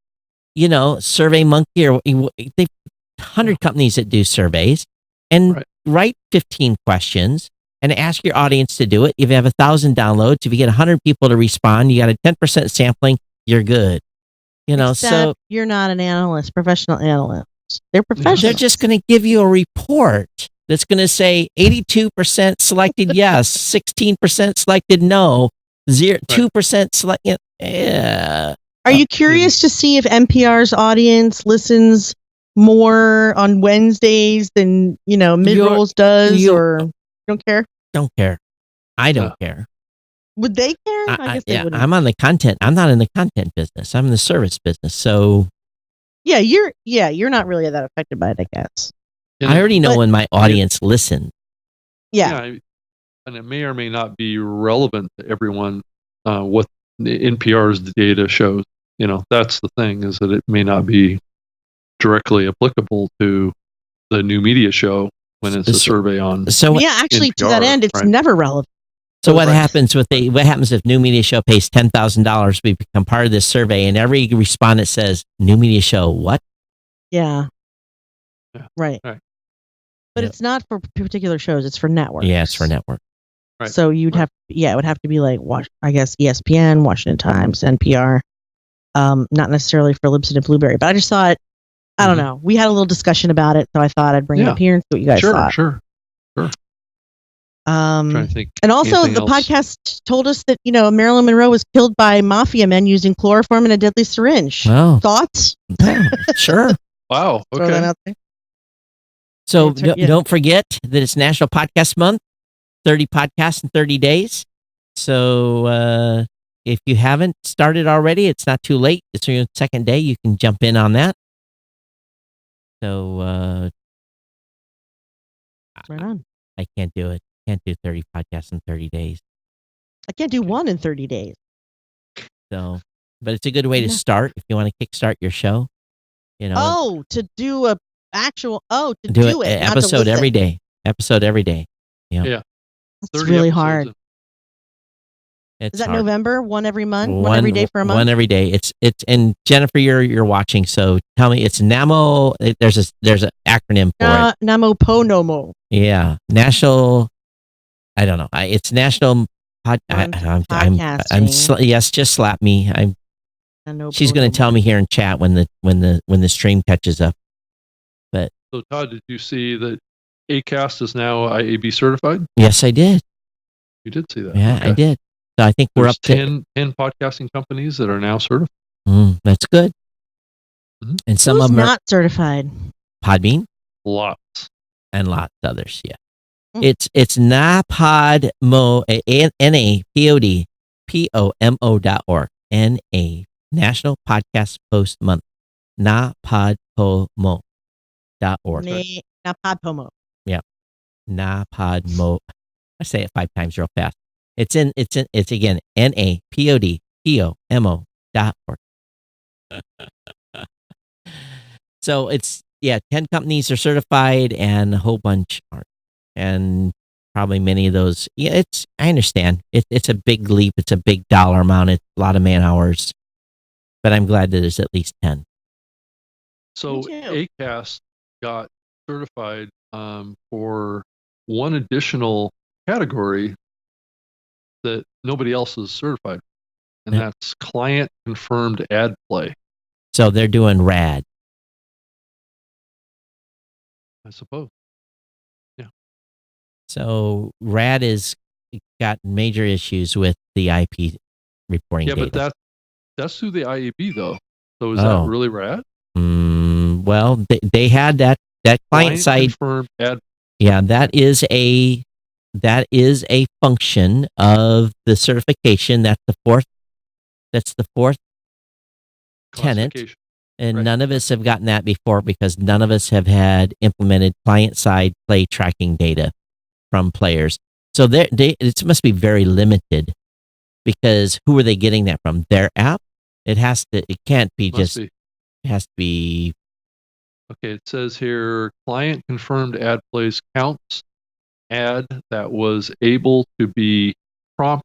S1: Survey Monkey, or they've 100 companies that do surveys, and write 15 questions and ask your audience to do it. If you have 1,000 downloads, if you get 100 people to respond, you got a 10% sampling, you're good.
S3: Except
S1: so
S3: you're not an analyst, professional analyst. They're professionals.
S1: They're just going to give you a report that's going to say 82% selected yes, 16% selected no, 2% selected. Yeah.
S3: Are you curious to see if NPR's audience listens more on Wednesdays than Mid-Rolls does, or you don't care?
S1: Don't care. I don't care.
S3: Would they care? I guess they wouldn't.
S1: I'm on the content. I'm not in the content business. I'm in the service business. So
S3: you're not really that affected by it, I guess.
S1: I already know when my audience listens.
S2: Yeah. And it may or may not be relevant to everyone what the NPR's data shows. That's the thing, is that it may not be directly applicable to the new media show when it's a survey on.
S3: So actually, NPR, to that end, it's never relevant.
S1: So what happens if New Media Show pays $10,000 to become part of this survey, and every respondent says, New Media Show, what?
S3: Yeah. Right. But it's not for particular shows, it's for networks.
S1: Yeah, it's for network.
S2: Right.
S3: So it would have to be like, I guess, ESPN, Washington Times, NPR, not necessarily for Libsyn and Blueberry. But I just thought I don't know. We had a little discussion about it, so I thought I'd bring it up here and see what you guys thought.
S2: Sure. Trying to think.
S3: And also, the podcast told us that Marilyn Monroe was killed by mafia men using chloroform and a deadly syringe.
S1: Wow.
S3: Thoughts?
S1: Sure.
S2: Wow.
S3: Throw that
S2: Okay.
S3: out there.
S1: So don't forget that it's National Podcast Month, 30 podcasts in 30 days. So if you haven't started already, it's not too late. It's your second day. You can jump in on that. So
S3: right on.
S1: I can't do it. Can't do 30 podcasts in 30 days.
S3: I can't do one in 30 days.
S1: So, but it's a good way to start if you want to kickstart your show.
S3: To do a actual
S1: do
S3: it,
S1: an
S3: not to
S1: episode
S3: listen.
S1: every day. Episode every day.
S2: Yeah.
S3: It's really hard.
S1: It's
S3: Is that
S1: hard.
S3: November? One every month? One every day for a month?
S1: One every day. It's and Jennifer, you're watching, so tell me it's NAMO. There's an acronym for it.
S3: NamoPonomo.
S1: Yeah. National. I don't know. It's National
S3: Podcasting.
S1: Yes, just slap me. She's going to tell me here in chat when the stream catches up. But
S2: So Todd, did you see that ACAST is now IAB certified?
S1: Yes, I did.
S2: You did see that.
S1: Yeah,
S2: Okay.
S1: I did. So I think we're
S2: There's
S1: up to
S2: 10 podcasting companies that are now certified.
S1: That's good.
S2: Mhm.
S1: And some
S3: Who's
S1: of them
S3: not certified?
S1: Podbean
S2: Lots.
S1: and lots of others. Yeah. It's NAPODMO, NAPODPOMO.org. NA, National Podcast Post Month. NAPODPOMO.org.
S3: NaPodPomo.
S1: Yeah. NAPODMO. I say it 5 times real fast. It's again, NAPODPOMO.org. So it's 10 companies are certified and a whole bunch aren't. And probably many of those, I understand. It's a big leap. It's a big dollar amount. It's a lot of man hours. But I'm glad that there's at least 10.
S2: So ACAST got certified for one additional category that nobody else is certified, and that's client confirmed ad play.
S1: So they're doing RAD.
S2: I suppose. Yeah.
S1: So RAD has got major issues with the IP reporting data.
S2: Yeah, but that's through the IAB though. So is that really RAD?
S1: Well, they had that client side
S2: confirmed ad.
S1: Yeah, that is a function of the certification. That's the fourth tenet. And none of us have gotten that before because none of us have had implemented client-side play tracking data from players. So it must be very limited because who are they getting that from? Their app? It can't be just, it has to be.
S2: Okay, it says here, client confirmed ad plays counts ad that was able to be prompt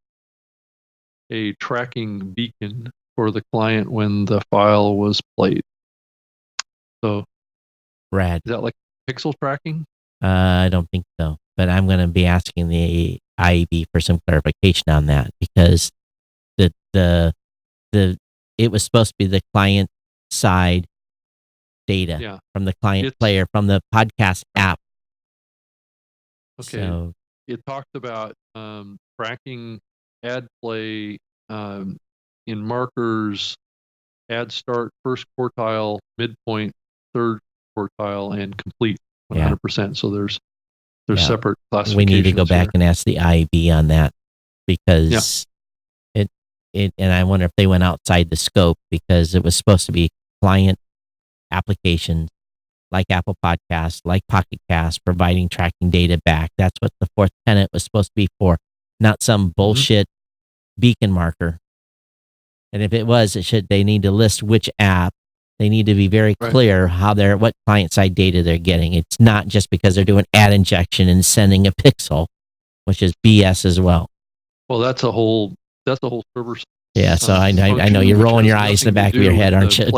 S2: a tracking beacon for the client when the file was played. So,
S1: RAD.
S2: Is that like pixel tracking?
S1: I don't think so, but I'm going to be asking the IAB for some clarification on that because it was supposed to be the client side data from the client player from the podcast app.
S2: Okay.
S1: So,
S2: it talked about tracking ad play in markers, ad start, first quartile, midpoint, third quartile, and complete 100%. So there's separate classifications.
S1: We need to go back and ask the IAB on that because and I wonder if they went outside the scope because it was supposed to be client applications like Apple Podcasts, like Pocket Cast, providing tracking data back. That's what the fourth tenet was supposed to be for, not some bullshit beacon marker. And if it was, they need to list which app. They need to be very clear what client side data they're getting. It's not just because they're doing ad injection and sending a pixel, which is BS as well.
S2: Well, that's a whole server.
S1: Yeah, so I know you're rolling your eyes in the back of your head, aren't you?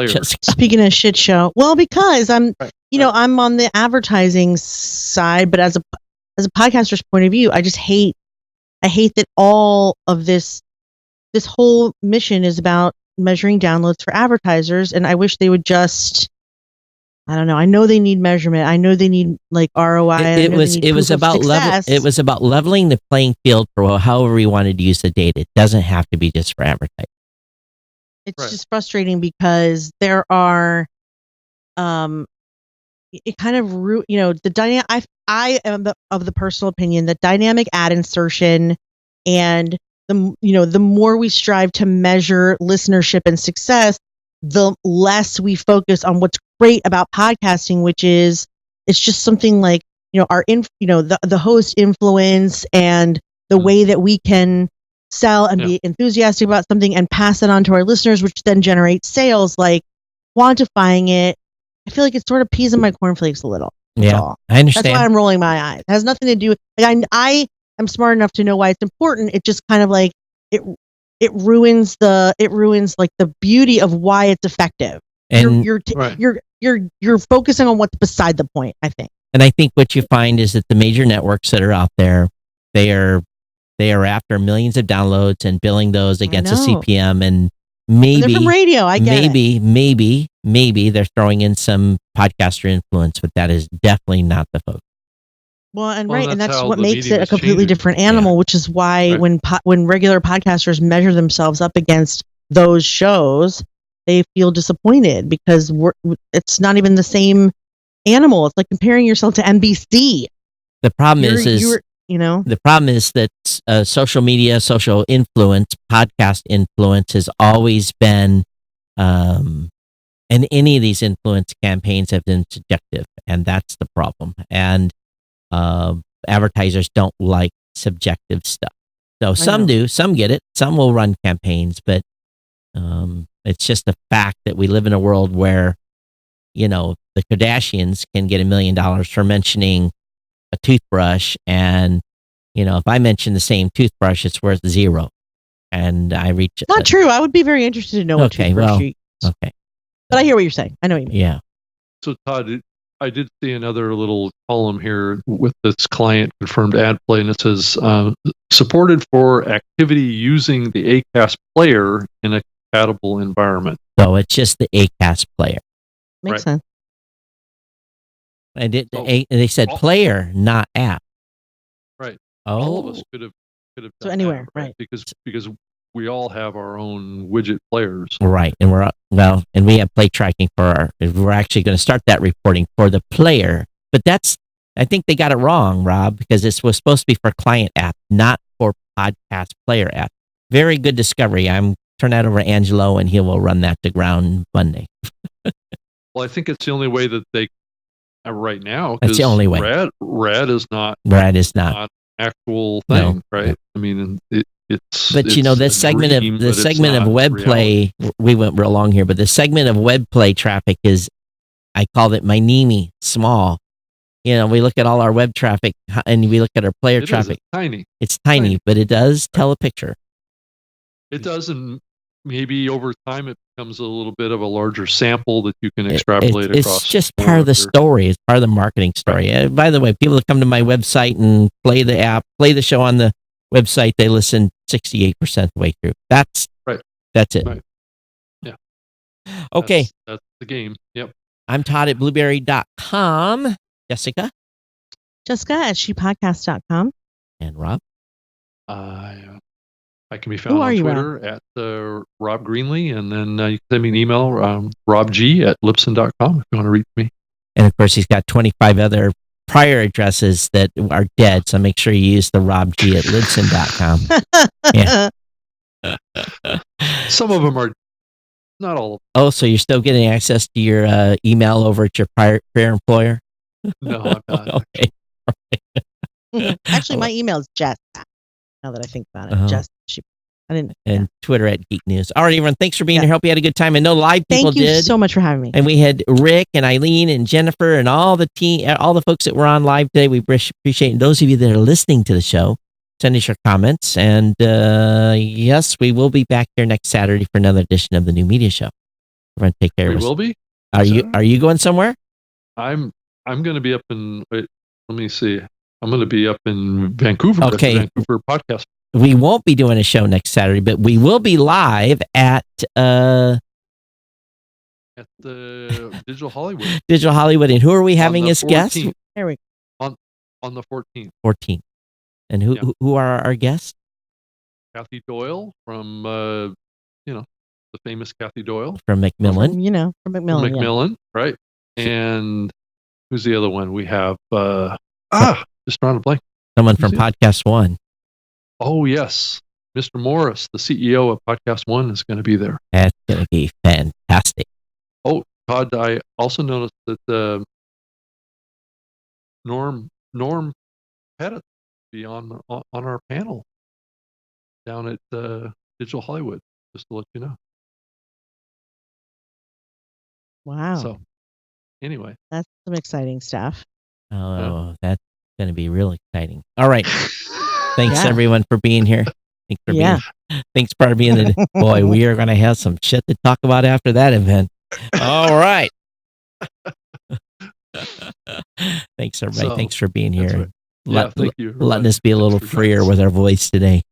S3: Speaking of shit show, well, because I'm on the advertising side, but as a podcaster's point of view, I hate that all of this whole mission is about measuring downloads for advertisers, and I wish they would just I don't know. I know they need measurement. I know they need like ROI.
S1: It was about leveling the playing field for however you wanted to use the data. It doesn't have to be just for advertising.
S3: It's just frustrating because there are, it kind of the dynamic. I am of the personal opinion that dynamic ad insertion and the more we strive to measure listenership and success, the less we focus on what's great about podcasting, which is it's just something like the host influence and the way that we can sell and be enthusiastic about something and pass it on to our listeners, which then generates sales. Like quantifying it, I feel like it's sort of peas in my cornflakes a little.
S1: Yeah, I understand.
S3: That's why I'm rolling my eyes. It has nothing to do with I am smart enough to know why it's important. It just kind of like it ruins like the beauty of why it's effective. And you're focusing on what's beside the point, I think.
S1: And I think what you find is that the major networks that are out there, they are after millions of downloads and billing those against a CPM, and maybe
S3: they're from radio. I get it.
S1: Maybe they're throwing in some podcaster influence, but that is definitely not the focus.
S3: Well, and that's what makes it a completely different animal, which is why when regular podcasters measure themselves up against those shows, they feel disappointed because it's not even the same animal. It's like comparing yourself to NBC.
S1: The problem the problem is that social media, social influence, podcast influence has always been, and any of these influence campaigns have been subjective, and that's the problem. And advertisers don't like subjective stuff. So some do, some get it, some will run campaigns, but it's just a fact that we live in a world where, the Kardashians can get $1 million for mentioning a toothbrush, and if I mention the same toothbrush, it's worth $0, and I reach.
S3: Not true. I would be very interested to know what toothbrush you use.
S1: Okay,
S3: but I hear what you're saying. I know what you mean.
S1: Yeah.
S2: So Todd, I did see another little column here with this client confirmed ad play, and it says supported for activity using the Acast player in a compatible environment.
S1: So it's just the Acast player.
S3: Makes sense.
S1: And they said player, not app.
S2: Right.
S1: Oh.
S2: All of us could have done
S3: so anywhere,
S2: that, right? Because we all have our own widget players.
S1: Right. And and we have play tracking we're actually going to start that reporting for the player. But I think they got it wrong, Rob, because this was supposed to be for client app, not for podcast player app. Very good discovery. I'm turn that over to Angelo, and he will run that to ground Monday.
S2: Well, I think it's the only way that they right now.
S1: That's the only way.
S2: Rad is not.
S1: Rad is not
S2: actual thing, right? I mean, it's.
S1: But this segment of web play, we went real long here, but the segment of web play traffic is, I called it my Nimi, small. We look at all our web traffic and we look at our player traffic.
S2: It's
S1: tiny, but it does tell a picture.
S2: It does, and maybe over time it becomes a little bit of a larger sample that you can extrapolate across.
S1: It's just part of the story. It's part of the marketing story.
S2: Right.
S1: By the way, people that come to my website and play the app, play the show on the website, they listen 68% of the way through. That's right. That's it.
S2: Right. Yeah.
S1: Okay.
S2: That's the game. Yep.
S1: I'm Todd at blueberry.com. Jessica
S3: at shepodcast.com.
S1: And Rob?
S2: I can be found on Twitter at Rob Greenlee, and then you can send me an email, robg@libsyn.com if you want to reach me.
S1: And of course, he's got 25 other prior addresses that are dead, so make sure you use the robg@libsyn.com. Yeah.
S2: Some of them are, not all of them.
S1: Oh, so you're still getting access to your email over at your prior employer?
S2: No, I'm not.
S3: Okay. Actually, my email is Jess. Now that I think about it, Jess.
S1: And Twitter at Geek News. All right, everyone. Thanks for being here. Hope you had a good time. I know live people did.
S3: Thank you so much for having me.
S1: And we had Rick and Eileen and Jennifer and all the team, all the folks that were on live today. We appreciate it. And those of you that are listening to the show, send us your comments. And yes, we will be back here next Saturday for another edition of the New Media Show. Everyone, take care.
S2: We will be.
S1: Are you going somewhere?
S2: I'm going to be up in. Wait, let me see. I'm going to be up in Vancouver.
S1: Okay.
S2: At the Vancouver podcast.
S1: We won't be doing a show next Saturday, but we will be live at
S2: at the Digital Hollywood.
S1: Digital Hollywood. And who are we having
S2: the
S1: as guests?
S2: 14th.
S3: There we
S2: On the 14th.
S1: 14. And
S2: Yeah.
S1: who are our guests?
S2: Kathy Doyle from, the famous Kathy Doyle.
S1: From Macmillan.
S3: From Macmillan.
S2: From Macmillan, right? And who's the other one? We have, just drawing a blank.
S1: Someone from Podcast One.
S2: Oh, yes. Mr. Morris, the CEO of Podcast One, is going to be there.
S1: That's going to be fantastic.
S2: Oh, Todd, I also noticed that Norm Pettit be on our panel down at Digital Hollywood, just to let you know.
S3: Wow.
S2: So, anyway.
S3: That's some exciting stuff.
S1: Oh, that's going to be real exciting. All right. Thanks, everyone, for being here. Thanks for being in. Boy, we are going to have some shit to talk about after that event. All right. Thanks, everybody. Thanks for being here.
S2: Right. Thank you.
S1: Letting us be a little freer with our voice today.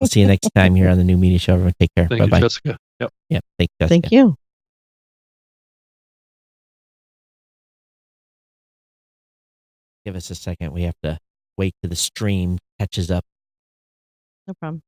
S1: We'll see you next time here on the New Media Show. Everyone, take care.
S2: Thank you, Jessica. Yep.
S1: Thanks, Jessica.
S3: Thank you.
S1: Give us a second. We have to wait till the stream catches up.
S3: No problem.